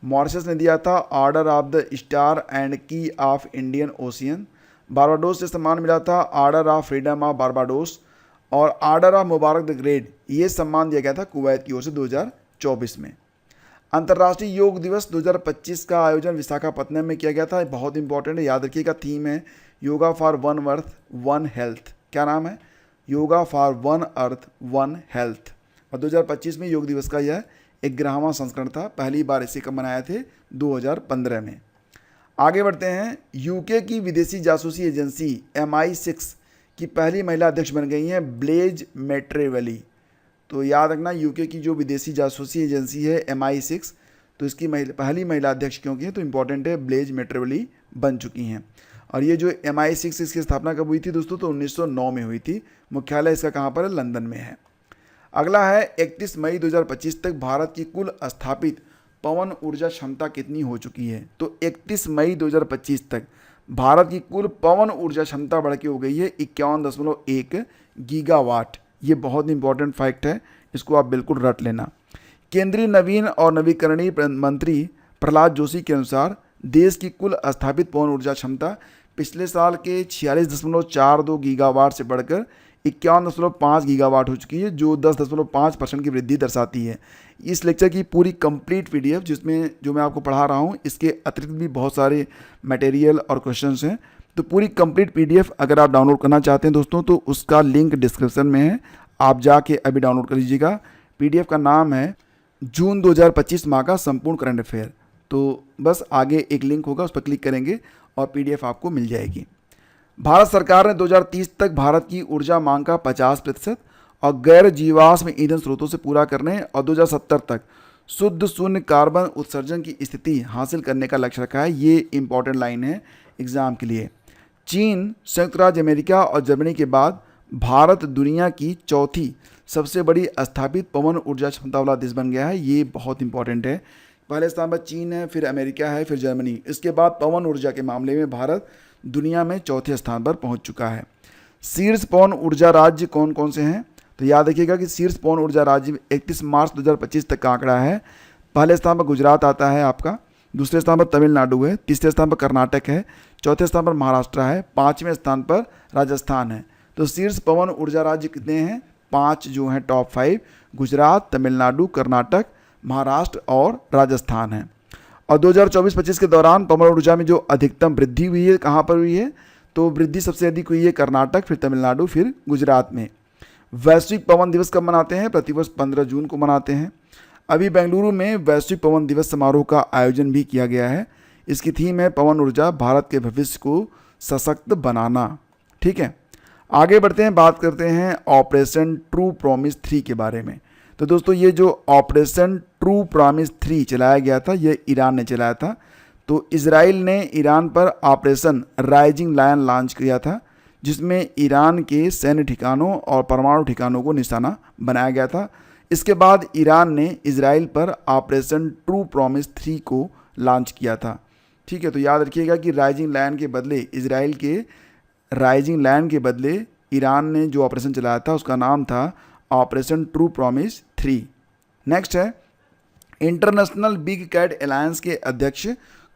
मॉरिशस ने दिया था order of the star and key of Indian Ocean, Barbados से सम्मान मिला था order of freedom of Barbados, और order of Mubarak the great ये सम्मान दिया गया था कुवैत की ओर से 2024 में। अंतर्राष्ट्रीय योग दिवस 2025 का आयोजन विशाखापत्तनम में किया गया था। बहुत इंपॉर्टेंट है, याद रखिएगा। थीम है yoga for one earth one health. क्या नाम है? Yoga for one earth one health. और 2025 में योग दिवस का यह 11वां संस्करण था। पहली बार इसे कब मनाए थे? 2015 में। आगे बढ़ते हैं। यूके की विदेशी जासूसी एजेंसी MI6 की पहली महिला अध्यक्ष बन गई हैं ब्लेज मैट्रेवेली। तो याद रखना, यूके की जो विदेशी जासूसी एजेंसी है MI6, तो इसकी पहली महिला अध्यक्ष क्योंकि है तो इम्पॉर्टेंट है, ब्लेज मैट्रेवेली बन चुकी हैं। और ये जो MI6 इसकी स्थापना कब हुई थी दोस्तों? तो 1909 में हुई थी। मुख्यालय इसका कहाँ पर है? लंदन में है। अगला है 31 मई 2025 तक भारत की कुल स्थापित पवन ऊर्जा क्षमता कितनी हो चुकी है? तो 31 मई 2025 तक भारत की कुल पवन ऊर्जा क्षमता बढ़ के हो गई है 51.1 गीगावाट। ये बहुत इंपॉर्टेंट फैक्ट है, इसको आप बिल्कुल रट लेना। केंद्रीय नवीन और नवीकरणीय मंत्री प्रहलाद जोशी के अनुसार देश की कुल स्थापित पवन ऊर्जा क्षमता पिछले साल के 46.42 गीगावाट से बढ़कर 51.5 गीगावाट हो चुकी है, जो 10.5% की वृद्धि दर्शाती है। इस लेक्चर की पूरी कंप्लीट PDF जिसमें जो मैं आपको पढ़ा रहा हूँ, इसके अतिरिक्त भी बहुत सारे मटेरियल और क्वेश्चंस हैं। तो पूरी कंप्लीट PDF अगर आप डाउनलोड करना चाहते हैं दोस्तों, तो उसका लिंक डिस्क्रिप्शन में है, आप जाके अभी डाउनलोड कर लीजिएगा। PDF का नाम है जून 2025 माह का संपूर्ण करंट अफेयर। तो बस आगे एक लिंक होगा, उस पर क्लिक करेंगे और PDF आपको मिल जाएगी। भारत सरकार ने 2030 तक भारत की ऊर्जा मांग का 50% और गैर जीवाश्म ईंधन स्रोतों से पूरा करने और 2070 तक शुद्ध शून्य कार्बन उत्सर्जन की स्थिति हासिल करने का लक्ष्य रखा है। ये इंपॉर्टेंट लाइन है एग्जाम के लिए। चीन, संयुक्त राज्य अमेरिका और जर्मनी के बाद भारत दुनिया की चौथी सबसे बड़ी स्थापित पवन ऊर्जा क्षमता वाला देश बन गया है। ये बहुत इंपॉर्टेंट है। पहले स्थान पर चीन है, फिर अमेरिका है, फिर जर्मनी। इसके बाद पवन ऊर्जा के मामले में भारत दुनिया में चौथे स्थान पर पहुंच चुका है। शीर्ष पवन ऊर्जा राज्य कौन कौन से हैं? तो याद रखिएगा कि शीर्ष पवन ऊर्जा राज्य 31 मार्च 2025 तक का आंकड़ा है। पहले स्थान पर गुजरात आता है आपका, दूसरे स्थान पर तमिलनाडु है, तीसरे स्थान पर कर्नाटक है, चौथे स्थान पर महाराष्ट्र है, पाँचवें स्थान पर राजस्थान है। तो शीर्ष पवन ऊर्जा राज्य कितने हैं? 5 जो हैं टॉप 5, गुजरात, तमिलनाडु, कर्नाटक, महाराष्ट्र और राजस्थान है। और 2024-25 के दौरान पवन ऊर्जा में जो अधिकतम वृद्धि हुई है कहाँ पर हुई है? तो वृद्धि सबसे अधिक हुई है कर्नाटक, फिर तमिलनाडु, फिर गुजरात में। वैश्विक पवन दिवस कब मनाते हैं? प्रतिवर्ष 15 जून को मनाते हैं। अभी बेंगलुरु में वैश्विक पवन दिवस समारोह का आयोजन भी किया गया है। इसकी थीम है पवन ऊर्जा भारत के भविष्य को सशक्त बनाना। ठीक है, आगे बढ़ते हैं, बात करते हैं ऑपरेशन ट्रू प्रॉमिस 3 के बारे में। तो दोस्तों ये जो ऑपरेशन ट्रू प्रॉमिस 3 चलाया गया था, ये ईरान ने चलाया था। तो इजराइल ने ईरान पर ऑपरेशन राइजिंग लायन लॉन्च किया था, जिसमें ईरान के सैन्य ठिकानों और परमाणु ठिकानों को निशाना बनाया गया था। इसके बाद ईरान ने इजराइल पर ऑपरेशन ट्रू प्रॉमिस 3 को लॉन्च किया था। ठीक है, तो याद रखिएगा कि राइजिंग लायन के बदले इजराइल के राइजिंग लायन के बदले ईरान ने जो ऑपरेशन चलाया था उसका नाम था ऑपरेशन ट्रू प्रॉमिस 3। नेक्स्ट है, इंटरनेशनल बिग कैट अलायंस के अध्यक्ष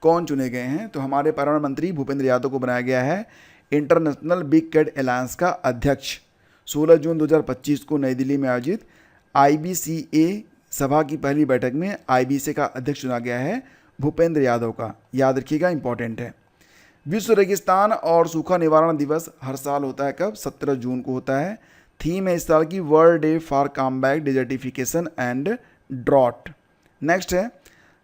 कौन चुने गए हैं? तो हमारे पर्यावरण मंत्री भूपेंद्र यादव को बनाया गया है इंटरनेशनल बिग कैट अलायंस का अध्यक्ष। 16 जून 2025 को नई दिल्ली में आयोजित IBCA सभा की पहली बैठक में IBC का अध्यक्ष चुना गया है भूपेंद्र यादव का, याद रखिएगा, इंपॉर्टेंट है। विश्व रेगिस्तान और सूखा निवारण दिवस हर साल होता है कब? 17 जून को होता है। थीम है इस साल की World Day for Combat Desertification and Drought. Next है,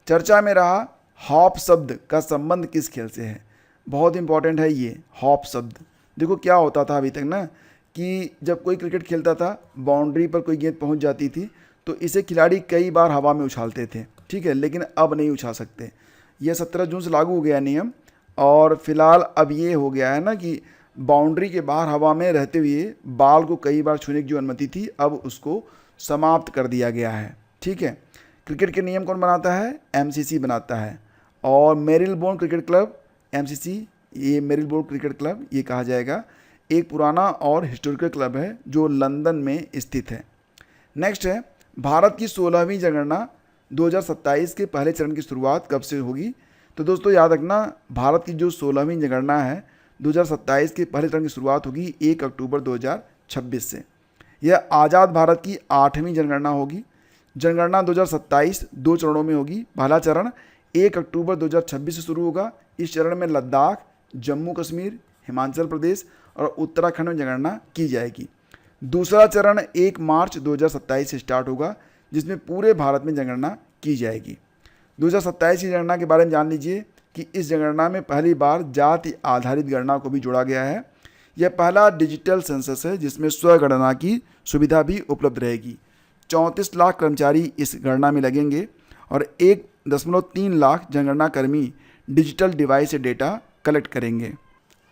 चर्चा में रहा हॉप शब्द का संबंध किस खेल से है? बहुत इंपॉर्टेंट है ये हॉप शब्द। देखो क्या होता था अभी तक ना कि जब कोई क्रिकेट खेलता था, बाउंड्री पर कोई गेंद पहुंच जाती थी तो इसे खिलाड़ी कई बार हवा में उछालते थे, ठीक है, लेकिन अब नहीं उछाल सकते। यह 17 जून से लागू हो गया नियम, और फिलहाल अब ये हो गया है ना कि बाउंड्री के बाहर हवा में रहते हुए बाल को कई बार छूने की जो अनुमति थी अब उसको समाप्त कर दिया गया है, ठीक है। क्रिकेट के नियम कौन बनाता है? MCC बनाता है। और मेरिलबोर्न क्रिकेट क्लब, MCC, ये मेरिलबोर्न क्रिकेट क्लब ये कहा जाएगा, एक पुराना और हिस्टोरिकल क्लब है जो लंदन में स्थित है। नेक्स्ट है, भारत की 16वीं जनगणना 2027 के पहले चरण की शुरुआत कब से होगी? तो दोस्तों याद रखना, भारत की जो 16वीं जनगणना है 2027 के पहले चरण की शुरुआत होगी 1 अक्टूबर 2026 से। यह आज़ाद भारत की 8वीं जनगणना होगी। जनगणना 2027 2 चरणों में होगी। पहला चरण 1 अक्टूबर 2026 से शुरू होगा। इस चरण में लद्दाख, जम्मू कश्मीर, हिमाचल प्रदेश और उत्तराखंड में जनगणना की जाएगी। दूसरा चरण 1 मार्च 2027 से स्टार्ट होगा, जिसमें पूरे भारत में जनगणना की जाएगी। 2027 की जनगणना के बारे में जान लीजिए कि इस जनगणना में पहली बार जाति आधारित गणना को भी जोड़ा गया है। यह पहला डिजिटल सेंसस है जिसमें स्वगणना की सुविधा भी उपलब्ध रहेगी। 34 लाख कर्मचारी इस गणना में लगेंगे और 1.3 लाख जनगणना कर्मी डिजिटल डिवाइस से डेटा कलेक्ट करेंगे।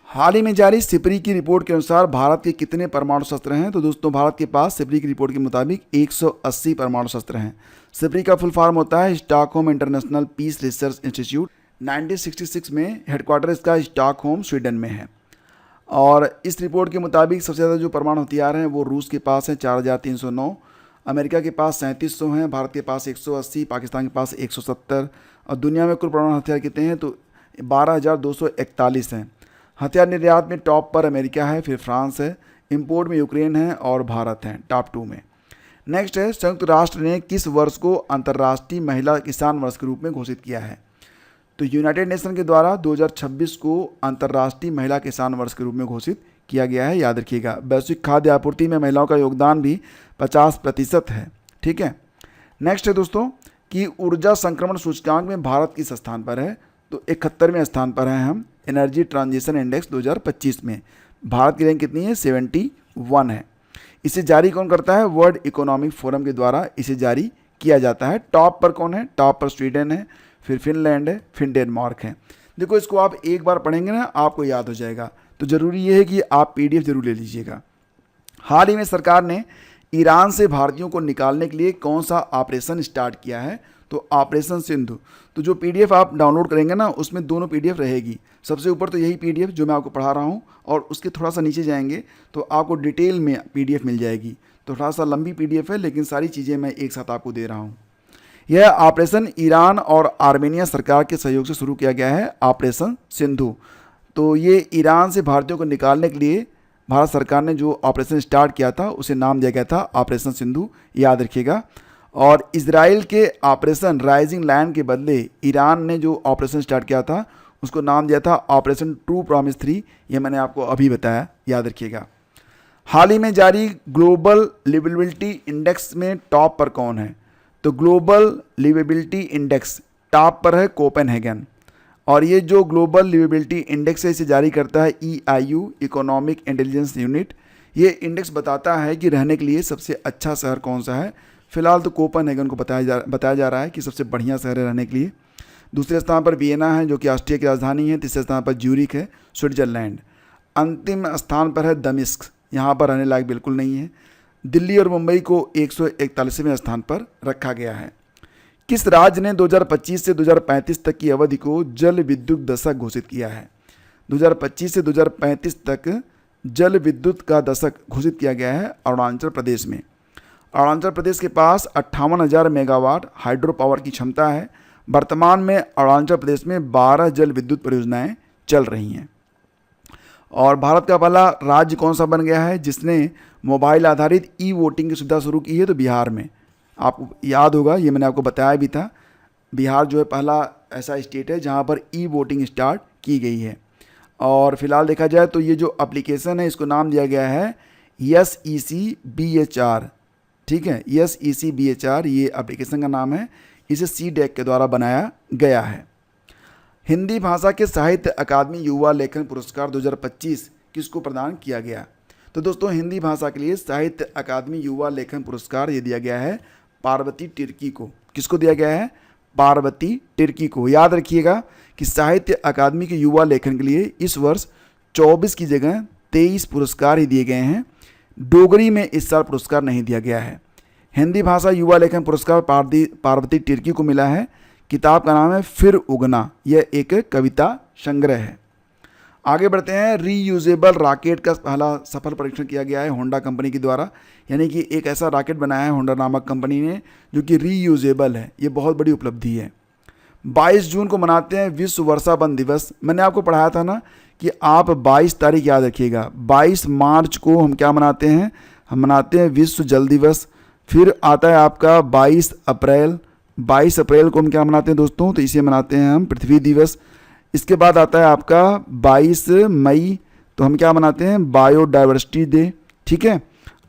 हाल ही में जारी सिपरी की रिपोर्ट के अनुसार भारत के कितने परमाणु शस्त्र हैं? तो दोस्तों भारत के पास सिपरी की रिपोर्ट के मुताबिक 180 परमाणु शस्त्र हैं। सिपरी का फुल फॉर्म होता है Stockholm International Peace Research Institute. 1966 में हेडक्वार्टर इसका स्टॉकहोम स्वीडन में है। और इस रिपोर्ट के मुताबिक सबसे ज़्यादा जो परमाणु हथियार हैं वो रूस के पास हैं 4309, अमेरिका के पास 3700 हैं, भारत के पास 180, पाकिस्तान के पास 170 और दुनिया में कुल परमाणु हथियार कितने हैं? तो 12,241 हैं। हथियार निर्यात में टॉप पर अमेरिका है, फिर फ्रांस है, इंपोर्ट में यूक्रेन है और भारत है टॉप 2 में। नेक्स्ट है, संयुक्त राष्ट्र ने किस वर्ष को अंतर्राष्ट्रीय महिला किसान वर्ष के रूप में घोषित किया है? तो यूनाइटेड नेशन के द्वारा 2026 को अंतर्राष्ट्रीय महिला किसान वर्ष के रूप में घोषित किया गया है, याद रखिएगा। वैश्विक खाद्य आपूर्ति में महिलाओं का योगदान भी 50% है, ठीक है। नेक्स्ट है दोस्तों कि ऊर्जा संक्रमण सूचकांक में भारत किस स्थान पर है? तो 71वें स्थान पर हैं हम। एनर्जी ट्रांजिशन इंडेक्स 2025 में भारत की रैंक कितनी है? 71 है। इसे जारी कौन करता है? वर्ल्ड इकोनॉमिक फोरम के द्वारा इसे जारी किया जाता है। टॉप पर कौन है? टॉप पर स्वीडन है, फिर फिनलैंड है, फिर डेनमार्क है। देखो इसको आप एक बार पढ़ेंगे ना आपको याद हो जाएगा, तो ज़रूरी ये है कि आप PDF जरूर ले लीजिएगा। हाल ही में सरकार ने ईरान से भारतीयों को निकालने के लिए कौन सा ऑपरेशन स्टार्ट किया है? तो ऑपरेशन सिंधु। तो जो PDF आप डाउनलोड करेंगे ना उसमें दोनों PDF रहेगी। सबसे ऊपर तो यही PDF जो मैं आपको पढ़ा रहा हूँ, और उसके थोड़ा सा नीचे जाएंगे तो आपको डिटेल में PDF मिल जाएगी। तो थोड़ा सा लंबी PDF है लेकिन सारी चीज़ें मैं एक साथ आपको दे रहा हूँ। यह ऑपरेशन ईरान और आर्मेनिया सरकार के सहयोग से शुरू किया गया है, ऑपरेशन सिंधु। तो ये ईरान से भारतीयों को निकालने के लिए भारत सरकार ने जो ऑपरेशन स्टार्ट किया था उसे नाम दिया गया था ऑपरेशन सिंधु, याद रखिएगा। और इजराइल के ऑपरेशन राइजिंग लायन के बदले ईरान ने जो ऑपरेशन स्टार्ट किया था उसको नाम दिया था ऑपरेशन ट्रू प्रॉमिस 3। ये मैंने आपको अभी बताया, याद रखिएगा। हाल ही में जारी ग्लोबल लिवेबिलिटी इंडेक्स में टॉप पर कौन है? तो ग्लोबल लिवेबिलिटी इंडेक्स टॉप पर है कोपेनहेगन। और ये जो ग्लोबल लिवेबिलिटी इंडेक्स है इसे जारी करता है EIU इकोनॉमिक इंटेलिजेंस यूनिट। ये इंडेक्स बताता है कि रहने के लिए सबसे अच्छा शहर कौन सा है। फिलहाल तो कोपेनहेगन को बताया जा रहा है कि सबसे बढ़िया शहर है रहने के लिए। दूसरे स्थान पर वियना है जो कि ऑस्ट्रिया की राजधानी है। तीसरे स्थान पर ज्यूरिख है, स्विट्जरलैंड। अंतिम स्थान पर है दमिश्क, यहाँ पर रहने लायक बिल्कुल नहीं है। दिल्ली और मुंबई को 141वें स्थान पर रखा गया है। किस राज्य ने 2025 से 2035 तक की अवधि को जल विद्युत दशक घोषित किया है? 2025 से 2035 तक जल विद्युत का दशक घोषित किया गया है अरुणाचल प्रदेश में। अरुणाचल प्रदेश के पास 58,000 मेगावाट हाइड्रो पावर की क्षमता है। वर्तमान में अरुणाचल प्रदेश में 12 जल विद्युत परियोजनाएं चल रही हैं। और भारत का पहला राज्य कौन सा बन गया है जिसने मोबाइल आधारित ई वोटिंग की सुविधा शुरू की है? तो बिहार में। आपको याद होगा, ये मैंने आपको बताया भी था, बिहार जो है पहला ऐसा स्टेट है जहाँ पर ई वोटिंग स्टार्ट की गई है। और फिलहाल देखा जाए तो ये जो एप्लीकेशन है इसको नाम दिया गया है SECBHR। ठीक है, SECBHR ये एप्लीकेशन का नाम है, इसे CDAC के द्वारा बनाया गया है। हिंदी भाषा के साहित्य अकादमी युवा लेखन पुरस्कार 2025 किसको प्रदान किया गया? तो दोस्तों हिंदी भाषा के लिए साहित्य अकादमी युवा लेखन पुरस्कार ये दिया गया है पार्वती तिर्की को। किसको दिया गया है? पार्वती तिर्की को। याद रखिएगा कि साहित्य अकादमी के युवा लेखन के लिए इस वर्ष 24 की जगह 23 पुरस्कार ही दिए गए हैं। डोगरी में इस साल पुरस्कार नहीं दिया गया है। हिंदी भाषा युवा लेखन पुरस्कार पार्वती तिर्की को मिला है। किताब का नाम है फिर उगना, यह एक कविता संग्रह है। आगे बढ़ते हैं। रीयूजेबल रॉकेट का पहला सफल परीक्षण किया गया है होंडा कंपनी के द्वारा, यानी कि एक ऐसा रॉकेट बनाया है होंडा नामक कंपनी ने जो कि रीयूजेबल है। ये बहुत बड़ी उपलब्धि है। 22 जून को मनाते हैं विश्व वर्षा वन दिवस। मैंने आपको पढ़ाया था ना कि आप 22 तारीख याद रखिएगा। 22 मार्च को हम क्या मनाते हैं? हम मनाते हैं विश्व जल दिवस। फिर आता है आपका 22 अप्रैल। 22 अप्रैल को हम क्या मनाते हैं दोस्तों? तो इसे मनाते हैं हम पृथ्वी दिवस। इसके बाद आता है आपका 22 मई, तो हम क्या मनाते हैं? Biodiversity day. ठीक है,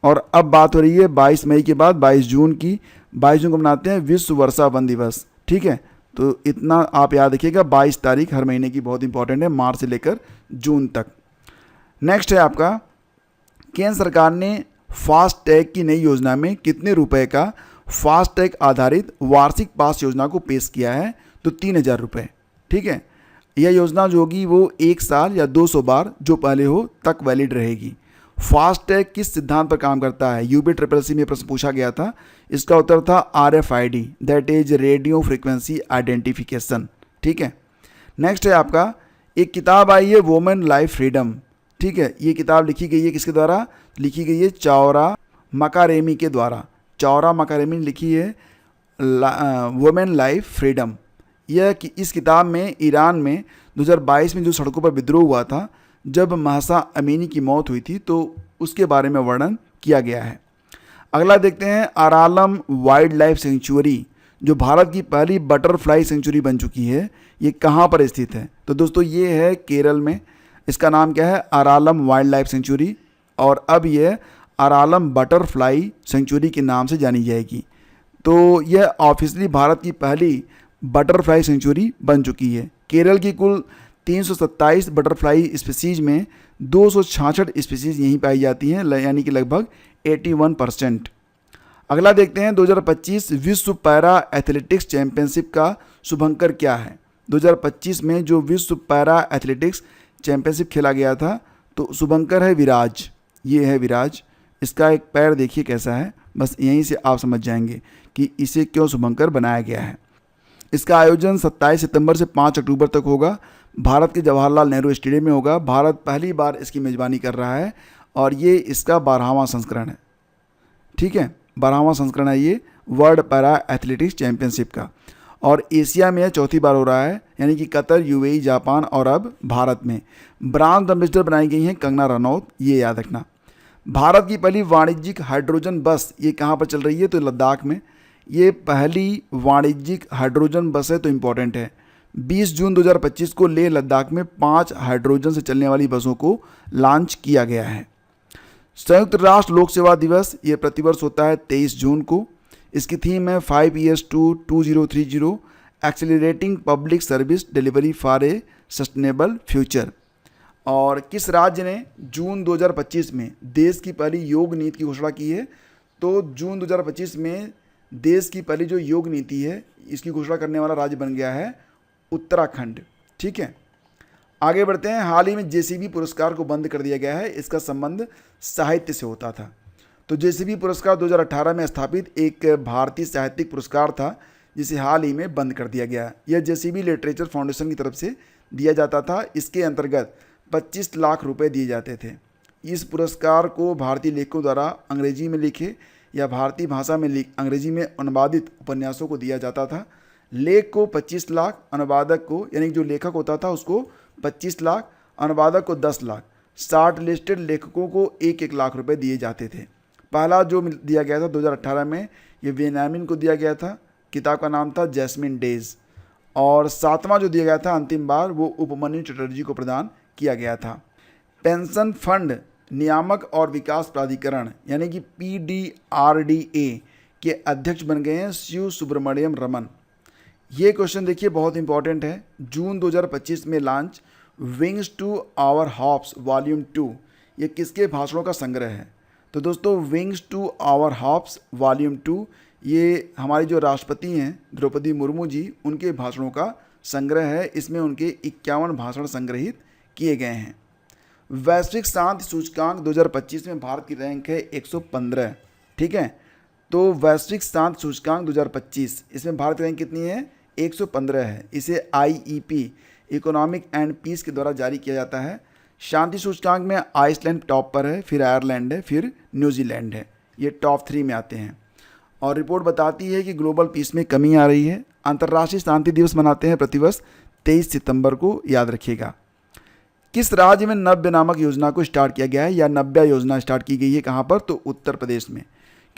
और अब बात हो रही है 22 मई के बाद 22 जून की। 22 जून को मनाते हैं विश्व वर्षा वन दिवस। ठीक है, तो इतना आप याद रखिएगा। 22 तारीख हर महीने की बहुत इंपॉर्टेंट है, मार्च से लेकर जून तक। नेक्स्ट है आपका, केंद्र सरकार ने फास्ट टैग की नई योजना में कितने रुपए का फास्ट टैग आधारित वार्षिक पास योजना को पेश किया है? तो 3000 रुपये। ठीक है, यह योजना जो होगी वो 1 साल या 200 बार जो पहले हो तक वैलिड रहेगी। फास्टैग किस सिद्धांत पर काम करता है? UPSSC में प्रश्न पूछा गया था। इसका उत्तर था RFID, that is radio frequency identification. ठीक है, नेक्स्ट है आपका, एक किताब आई है वुमेन लाइफ फ्रीडम। ठीक है, ये किताब लिखी गई है किसके द्वारा? लिखी गई है चाओरा मकारेमी के द्वारा। चाओरा मकारेमी ने लिखी है वुमेन लाइफ फ्रीडम। यह कि इस किताब में ईरान में 2022 में जो सड़कों पर विद्रोह हुआ था, जब महसा अमीनी की मौत हुई थी, तो उसके बारे में वर्णन किया गया है। अगला देखते हैं, अरालम वाइल्ड लाइफ सेंचुरी जो भारत की पहली बटरफ्लाई सेंचुरी बन चुकी है, ये कहाँ पर स्थित है? तो दोस्तों ये है केरल में। इसका नाम क्या है? Aralam wild life sanctuary. और अब यह अरालम बटरफ्लाई सेंचुरी के नाम से जानी जाएगी। तो यह ऑफिशियली भारत की पहली बटरफ्लाई सेंचुरी बन चुकी है। केरल की कुल 327 बटरफ्लाई स्पीसीज में 266 स्पीसीज यहीं पाई जाती हैं, यानी कि लगभग 81%। अगला देखते हैं, 2025 विश्व पैरा एथलेटिक्स चैंपियनशिप का शुभंकर क्या है? 2025 में जो विश्व पैरा एथलेटिक्स चैंपियनशिप खेला गया था, तो शुभंकर है विराज। ये है विराज। इसका एक पैर देखिए कैसा है, बस यहीं से आप समझ जाएंगे कि इसे क्यों शुभंकर बनाया गया है। इसका आयोजन 27 सितंबर से 5 अक्टूबर तक होगा। भारत के जवाहरलाल नेहरू स्टेडियम में होगा। भारत पहली बार इसकी मेज़बानी कर रहा है और ये इसका 12वां संस्करण है। ठीक है, 12वां संस्करण है ये वर्ल्ड पैरा एथलेटिक्स चैंपियनशिप का। और एशिया में यह चौथी बार हो रहा है, यानी कि कतर, UAE, जापान और अब भारत में। ब्रांड एम्बेसडर बनाई गई हैं कंगना रनौत, ये याद रखना। भारत की पहली वाणिज्यिक हाइड्रोजन बस ये कहाँ पर चल रही है? तो लद्दाख में। ये पहली वाणिज्यिक हाइड्रोजन बस है, तो इम्पॉर्टेंट है। 20 जून 2025 को लेह लद्दाख में 5 हाइड्रोजन से चलने वाली बसों को लॉन्च किया गया है। संयुक्त राष्ट्र लोक सेवा दिवस ये प्रतिवर्ष होता है 23 जून को। इसकी थीम है 5 years to 2030 accelerating public service delivery for a sustainable future. और किस राज्य ने जून 2025 में देश की पहली योग नीति की घोषणा की है? तो जून 2025 में देश की पहली जो योग नीति है इसकी घोषणा करने वाला राज्य बन गया है उत्तराखंड। ठीक है, आगे बढ़ते हैं। हाल ही में JCB पुरस्कार को बंद कर दिया गया है। इसका संबंध साहित्य से होता था। तो JCB पुरस्कार 2018 में स्थापित एक भारतीय साहित्यिक पुरस्कार था, जिसे हाल ही में बंद कर दिया गया। यह JCB लिटरेचर फाउंडेशन की तरफ से दिया जाता था। इसके अंतर्गत 25 लाख रुपए दिए जाते थे। इस पुरस्कार को भारतीय लेखकों द्वारा अंग्रेजी में लिखे या भारतीय भाषा में अंग्रेजी में अनुवादित उपन्यासों को दिया जाता था। लेख को 25 लाख, अनुवादक को यानी जो लेखक होता था उसको 25 लाख, अनुवादक को 10 लाख। शॉर्ट लिस्टेड लेखकों को 1-1 लाख रुपए दिए जाते थे। पहला जो दिया गया था 2018 में, ये बेंयामिन को दिया गया था। किताब का नाम था जैस्मिन डेज। और 7वां जो दिया गया था अंतिम बार, वो उपमन्यु चटर्जी को प्रदान किया गया था। पेंशन फंड नियामक और विकास प्राधिकरण यानी कि PDRDA के अध्यक्ष बन गए हैं शिव सुब्रमण्यम रमन। ये क्वेश्चन देखिए बहुत इंपॉर्टेंट है। जून 2025 में launch Wings to Our Hopes volume 2, ये किसके भाषणों का संग्रह है? तो दोस्तों Wings to Our Hopes volume 2 ये हमारी जो राष्ट्रपति हैं द्रौपदी मुर्मू जी, उनके भाषणों का संग्रह है। इसमें उनके 51 भाषण संग्रहित किए गए हैं। वैश्विक शांति सूचकांक 2025 में भारत की रैंक है 115। ठीक है, तो वैश्विक शांति सूचकांक 2025 इसमें भारत की रैंक कितनी है? 115 है। इसे IEP इकोनॉमिक एंड पीस के द्वारा जारी किया जाता है। शांति सूचकांक में आइसलैंड टॉप पर है, फिर आयरलैंड है, फिर न्यूजीलैंड है। ये टॉप 3 में आते हैं। और रिपोर्ट बताती है कि ग्लोबल पीस में कमी आ रही है। अंतर्राष्ट्रीय शांति दिवस मनाते हैं प्रतिवर्ष 23 सितंबर को, याद रखिएगा। किस राज्य में नव्य नामक योजना को स्टार्ट किया गया है या नव्या योजना स्टार्ट की गई है? कहाँ पर? तो उत्तर प्रदेश में।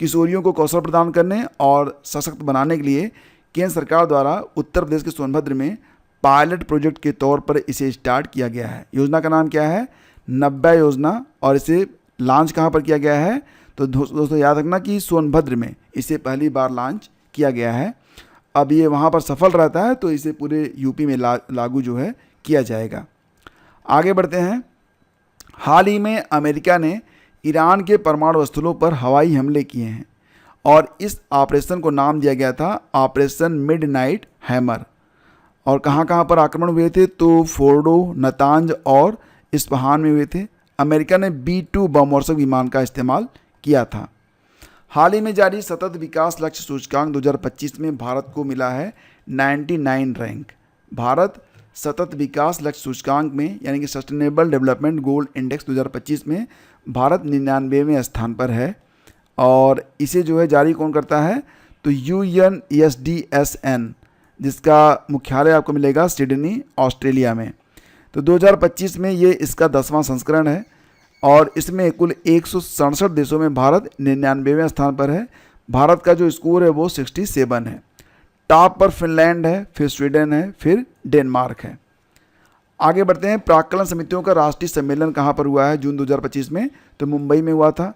किशोरियों को कौशल प्रदान करने और सशक्त बनाने के लिए केंद्र सरकार द्वारा उत्तर प्रदेश के सोनभद्र में पायलट प्रोजेक्ट के तौर पर इसे स्टार्ट किया गया है। योजना का नाम क्या है? नव्या योजना। और इसे लॉन्च कहाँ पर किया गया है? तो दोस्तों याद रखना कि सोनभद्र में इसे पहली बार लॉन्च किया गया है। अब ये वहाँ पर सफल रहता है तो इसे पूरे यूपी में लागू जो है किया जाएगा। आगे बढ़ते हैं। हाल ही में अमेरिका ने ईरान के परमाणु स्थलों पर हवाई हमले किए हैं और इस ऑपरेशन को नाम दिया गया था ऑपरेशन मिडनाइट हैमर। और कहाँ कहाँ पर आक्रमण हुए थे? तो फोर्डो, नतांज और इस्फहान में हुए थे। अमेरिका ने B-2 बमवर्षक विमान का इस्तेमाल किया था। हाल ही में जारी सतत विकास लक्ष्य सूचकांक 2025 में भारत को मिला है 99 रैंक। भारत सतत विकास लक्ष्य सूचकांक में यानी कि सस्टेनेबल डेवलपमेंट गोल इंडेक्स 2025 में भारत 99वें स्थान पर है। और इसे जो है जारी कौन करता है? तो UNSDSN, जिसका मुख्यालय आपको मिलेगा सिडनी, ऑस्ट्रेलिया में। तो 2025 में ये इसका 10वां संस्करण है और इसमें कुल 167 देशों में भारत 99वें स्थान पर है। भारत का जो स्कोर है वो 67 है। टॉप पर फिनलैंड है, फिर स्वीडन है, फिर डेनमार्क है। आगे बढ़ते हैं। प्राक्कलन समितियों का राष्ट्रीय सम्मेलन कहाँ पर हुआ है जून 2025 में? तो मुंबई में हुआ था।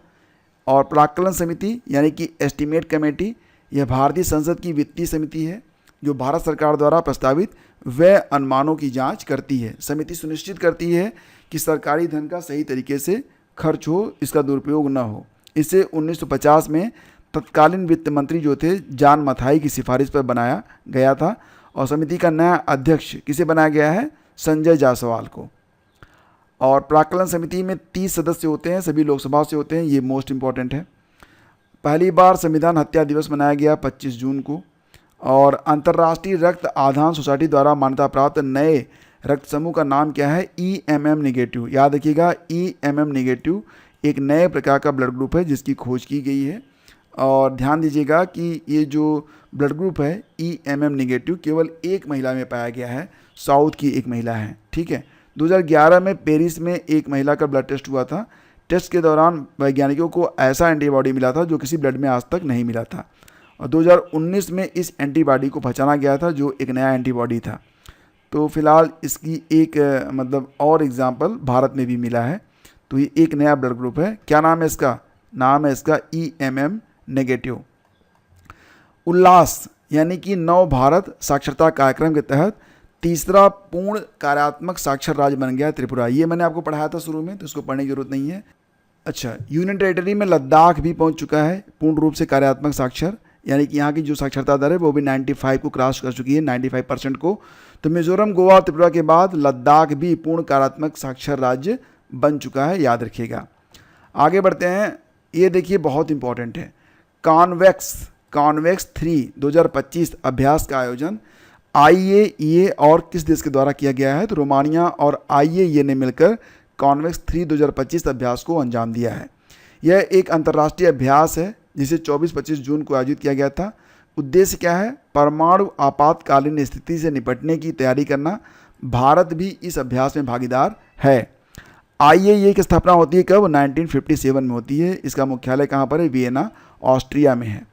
और प्राक्कलन समिति यानी कि एस्टीमेट कमेटी, यह भारतीय संसद की वित्तीय समिति है जो भारत सरकार द्वारा प्रस्तावित व्यय अनुमानों की जांच करती है। समिति सुनिश्चित करती है कि सरकारी धन का सही तरीके से खर्च हो, इसका दुरुपयोग न हो। इसे 1950 में तत्कालीन वित्त मंत्री जो थे जॉन मथाई की सिफारिश पर बनाया गया था। और समिति का नया अध्यक्ष किसे बनाया गया है? संजय जायसवाल को। और प्राक्कलन समिति में 30 सदस्य होते हैं, सभी लोकसभा से होते हैं। ये मोस्ट इंपॉर्टेंट है। पहली बार संविधान हत्या दिवस मनाया गया 25 जून को। और अंतर्राष्ट्रीय रक्त आधान सोसाइटी द्वारा मान्यता प्राप्त नए रक्त समूह का नाम क्या है? EMM negative. याद रखिएगा, EMM नेगेटिव एक नए प्रकार का ब्लड ग्रुप है जिसकी खोज की गई है। और ध्यान दीजिएगा कि ये जो ब्लड ग्रुप है EMM नेगेटिव केवल एक महिला में पाया गया है, साउथ की एक महिला है। ठीक है, 2011 में पेरिस में एक महिला का ब्लड टेस्ट हुआ था। टेस्ट के दौरान वैज्ञानिकों को ऐसा एंटीबॉडी मिला था जो किसी ब्लड में आज तक नहीं मिला था। और 2019 में इस एंटीबॉडी को पहचाना गया था जो एक नया एंटीबॉडी था। तो फिलहाल इसकी एक मतलब और एग्जाम्पल भारत में भी मिला है। तो ये एक नया ब्लड ग्रुप है। क्या नाम है इसका? नाम है इसका EMM नेगेटिव। उल्लास यानी कि नव भारत साक्षरता कार्यक्रम के तहत तीसरा पूर्ण कार्यात्मक साक्षर राज्य बन गया त्रिपुरा। ये मैंने आपको पढ़ाया था शुरू में, तो इसको पढ़ने की जरूरत नहीं है। अच्छा, यूनियन टेरिटरी में लद्दाख भी पहुंच चुका है पूर्ण रूप से कार्यात्मक साक्षर, यानी कि यहाँ की जो साक्षरता दर है वो भी 95 को क्रॉस कर चुकी है, 95% को। तो मिजोरम, गोवा और त्रिपुरा के बाद लद्दाख भी पूर्ण कार्यात्मक साक्षर राज्य बन चुका है, याद रखिएगा। आगे बढ़ते हैं। ये देखिए बहुत इंपॉर्टेंट है। कॉन्वेक्स 3 2025 अभ्यास का आयोजन IAEA और किस देश के द्वारा किया गया है? तो रोमानिया और IAEA ने मिलकर कॉन्वेक्स 3 2025 अभ्यास को अंजाम दिया है। यह एक अंतर्राष्ट्रीय अभ्यास है जिसे 24-25 जून को आयोजित किया गया था। उद्देश्य क्या है? परमाणु आपातकालीन स्थिति से निपटने की तैयारी करना। भारत भी इस अभ्यास में भागीदार है। IAEA की स्थापना होती है कब? 1957 में होती है। इसका मुख्यालय कहाँ पर है? वियना, ऑस्ट्रिया में है।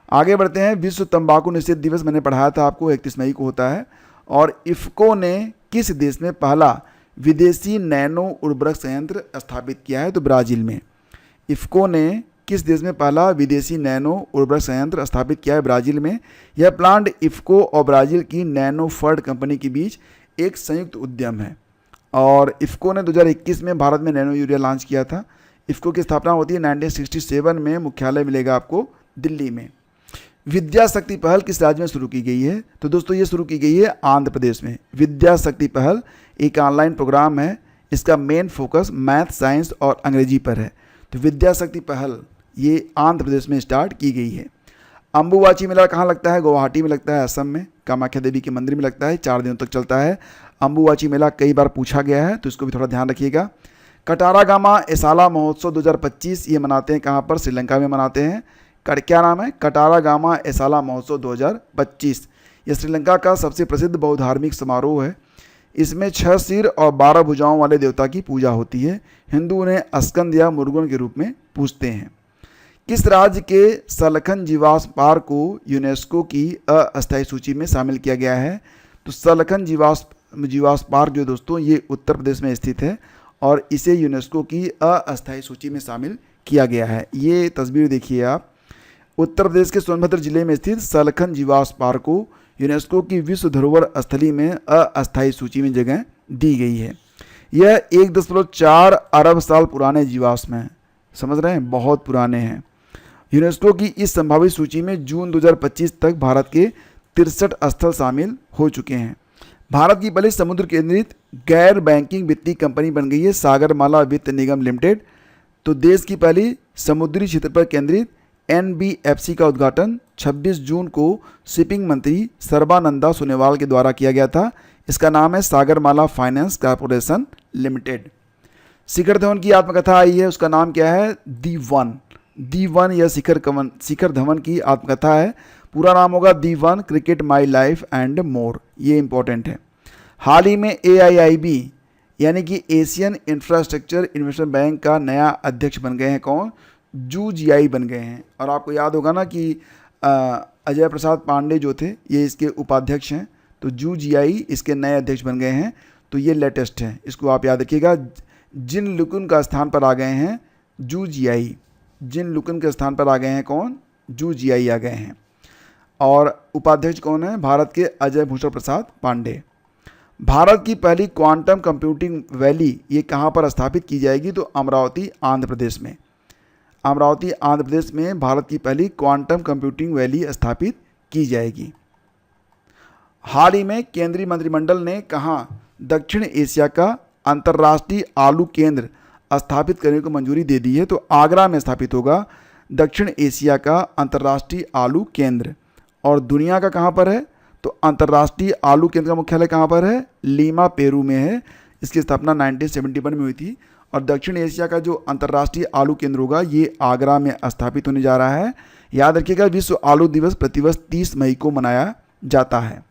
आगे बढ़ते हैं। विश्व तंबाकू निषेध दिवस मैंने पढ़ाया था आपको, 31 मई को होता है। और इफ्को ने किस देश में पहला विदेशी नैनो उर्वरक संयंत्र स्थापित किया है? तो ब्राज़ील में। इफ्को ने किस देश में पहला विदेशी नैनो उर्वरक संयंत्र स्थापित किया है? ब्राज़ील में। यह प्लांट इफ्को और ब्राज़ील की नैनो फर्ड कंपनी के बीच एक संयुक्त उद्यम है। और इफ्को ने 2021 में भारत में नैनो यूरिया लॉन्च किया था। इफ्को की स्थापना होती है 1967 में। मुख्यालय मिलेगा आपको दिल्ली में। विद्या शक्ति पहल किस राज्य में शुरू की गई है? तो दोस्तों ये शुरू की गई है आंध्र प्रदेश में। विद्या शक्ति पहल एक ऑनलाइन प्रोग्राम है। इसका मेन फोकस मैथ, साइंस और अंग्रेजी पर है। तो विद्या शक्ति पहल ये आंध्र प्रदेश में स्टार्ट की गई है। अम्बुबाची मेला कहाँ लगता है? गुवाहाटी में लगता है, असम में, कामाख्या देवी के मंदिर में लगता है। 4 दिनों तक चलता है अम्बुबाची मेला। कई बार पूछा गया है तो इसको भी थोड़ा ध्यान रखिएगा। कटारागामा एसाला महोत्सव 2025 ये मनाते हैं कहाँ पर? श्रीलंका में मनाते हैं। क्या नाम है? कटारागामा एसाला महोत्सव 2025। यह श्रीलंका का सबसे प्रसिद्ध बहु धार्मिक समारोह है। इसमें 6 सिर और 12 भुजाओं वाले देवता की पूजा होती है। हिंदू उन्हें अस्कंद या मुरुगन के रूप में पूजते हैं। किस राज्य के सलखन जीवाश्म पार्क को यूनेस्को की अस्थायी सूची में शामिल किया गया है? तो सलखन जीवाश्म पार्क जो दोस्तों ये उत्तर प्रदेश में स्थित है और इसे यूनेस्को की अस्थायी सूची में शामिल किया गया है। ये तस्वीर देखिए आप। उत्तर प्रदेश के सोनभद्र जिले में स्थित सलखन जीवाश्म पार्क को यूनेस्को की विश्व धरोहर स्थली में अस्थायी सूची में जगह दी गई है। यह 1.4 अरब साल पुराने जीवाश्म हैं। समझ रहे हैं? बहुत पुराने हैं। यूनेस्को की इस संभावित सूची में जून 2025 तक भारत के 63 स्थल शामिल हो चुके हैं। भारत की पहली समुद्र केंद्रित गैर बैंकिंग वित्तीय कंपनी बन गई है सागरमाला वित्त निगम लिमिटेड। तो देश की पहली समुद्री क्षेत्र पर केंद्रित NBFC का उद्घाटन 26 जून को शिपिंग मंत्री सर्बानंदा सोनोवाल के द्वारा किया गया था। इसका नाम है Sagarmala finance corporation limited. Shikhar Dhawan की आत्मकथा आई है, उसका नाम क्या है? दी वन यह शिखर धवन की आत्मकथा है। पूरा नाम होगा the one cricket my life and more. ये इंपॉर्टेंट है। हाल ही में AIIB यानी कि एशियन इंफ्रास्ट्रक्चर इन्वेस्टमेंट बैंक का नया अध्यक्ष बन गए हैं। कौन? जू जीआई बन गए हैं। और आपको याद होगा ना कि अजय प्रसाद पांडे जो थे ये इसके उपाध्यक्ष हैं। तो जू जीआई इसके नए अध्यक्ष बन गए हैं। तो ये लेटेस्ट है, इसको आप याद रखिएगा। जिन लुकुन का स्थान पर आ गए हैं जू जीआई। जिन लुकुन के स्थान पर आ गए हैं कौन? जू जीआई आ गए हैं। और उपाध्यक्ष कौन है? भारत के अजय भूषण प्रसाद पांडे। भारत की पहली क्वांटम कंप्यूटिंग वैली ये कहाँ पर स्थापित की जाएगी? तो अमरावती, आंध्र प्रदेश में। अमरावती, आंध्र प्रदेश में भारत की पहली क्वांटम कंप्यूटिंग वैली स्थापित की जाएगी। हाल ही में केंद्रीय मंत्रिमंडल ने कहाँ दक्षिण एशिया का अंतर्राष्ट्रीय आलू केंद्र स्थापित करने को मंजूरी दे दी है? तो आगरा में स्थापित होगा दक्षिण एशिया का अंतर्राष्ट्रीय आलू केंद्र। और दुनिया का कहाँ पर है? तो अंतर्राष्ट्रीय आलू केंद्र का मुख्यालय कहाँ पर है? लीमा, पेरू में है। इसकी स्थापना 1971 में हुई थी। और दक्षिण एशिया का जो अंतर्राष्ट्रीय आलू केंद्र होगा ये आगरा में स्थापित होने जा रहा है। याद रखिएगा विश्व आलू दिवस प्रतिवर्ष 30 मई को मनाया जाता है।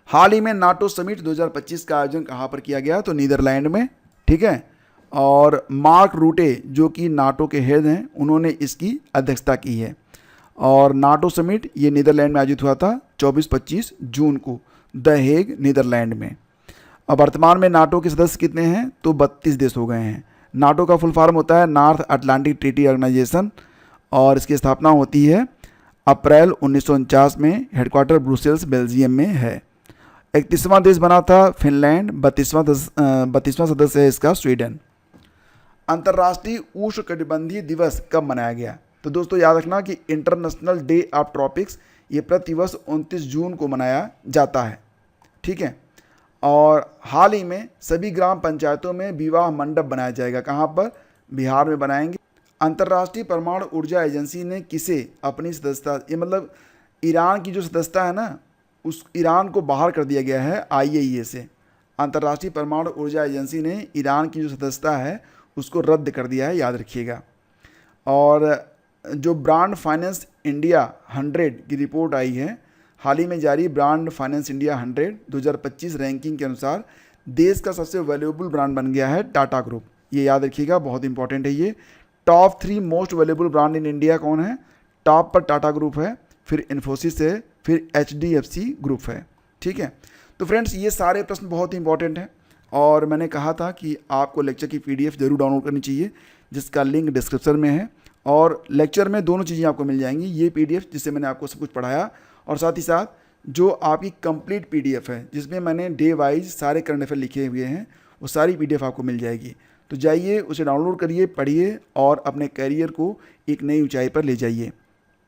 हाल ही में नाटो समिट 2025 का आयोजन कहाँ पर किया गया? तो नीदरलैंड में। ठीक है। और मार्क रूटे जो कि नाटो के हेड हैं उन्होंने इसकी अध्यक्षता की है। और नाटो समिट ये नीदरलैंड में आयोजित हुआ था 24-25 जून को, द हेग, नीदरलैंड में। अब वर्तमान में नाटो के सदस्य कितने हैं? तो 32 देश हो गए हैं। नाटो का फुल फॉर्म होता है नॉर्थ अटलांटिक ट्रीटी ऑर्गेनाइजेशन। और इसकी स्थापना होती है अप्रैल 1949 में। हेडक्वार्टर ब्रुसेल्स, बेल्जियम में है। 31वां देश बना था फिनलैंड। 32वां सदस्य है इसका स्वीडन। अंतर्राष्ट्रीय उष्णकटिबंधीय दिवस कब मनाया गया? तो दोस्तों याद रखना कि इंटरनेशनल डे ऑफ ट्रॉपिक्स ये प्रतिवर्ष 29 जून को मनाया जाता है। ठीक है। और हाल ही में सभी ग्राम पंचायतों में विवाह मंडप बनाया जाएगा। कहाँ पर? बिहार में बनाएंगे। अंतर्राष्ट्रीय परमाणु ऊर्जा एजेंसी ने किसे अपनी सदस्यता, ये मतलब ईरान की जो सदस्यता है ना, उस ईरान को बाहर कर दिया गया है IAEA से। अंतर्राष्ट्रीय परमाणु ऊर्जा एजेंसी ने ईरान की जो सदस्यता है उसको रद्द कर दिया है, याद रखिएगा। और जो ब्रांड फाइनेंस इंडिया 100 की रिपोर्ट आई है हाल ही में जारी, ब्रांड फाइनेंस इंडिया 100 2025 रैंकिंग के अनुसार देश का सबसे वैल्यूएबल ब्रांड बन गया है टाटा ग्रुप। ये याद रखिएगा, बहुत इंपॉर्टेंट है ये। Top 3 most valuable brand in India कौन है? टॉप पर टाटा ग्रुप है, फिर इन्फोसिस है, फिर HDFC ग्रुप है। ठीक है, तो फ्रेंड्स ये सारे प्रश्न बहुत ही इंपॉर्टेंट हैं और मैंने कहा था कि आपको लेक्चर की PDF जरूर डाउनलोड करनी चाहिए, जिसका लिंक डिस्क्रिप्शन में है। और लेक्चर में दोनों चीज़ें आपको मिल जाएंगी, ये PDF जिससे मैंने आपको सब कुछ पढ़ाया, और साथ ही साथ जो आपकी कंप्लीट PDF है जिसमें मैंने डे वाइज सारे करंट अफेयर लिखे हुए हैं, वो सारी PDF आपको मिल जाएगी। तो जाइए उसे डाउनलोड करिए, पढ़िए और अपने करियर को एक नई ऊंचाई पर ले जाइए।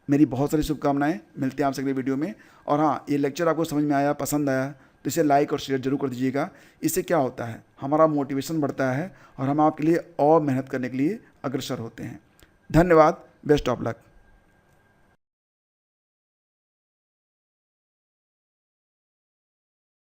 मेरी बहुत सारी शुभकामनाएं, मिलते हैं आपसे अगले वीडियो में। और हाँ, ये लेक्चर आपको समझ में आया, पसंद आया तो इसे लाइक और शेयर जरूर कर दीजिएगा। इससे क्या होता है, हमारा मोटिवेशन बढ़ता है और हम आपके लिए और मेहनत करने के लिए अग्रसर होते हैं। धन्यवाद, बेस्ट ऑफ लक।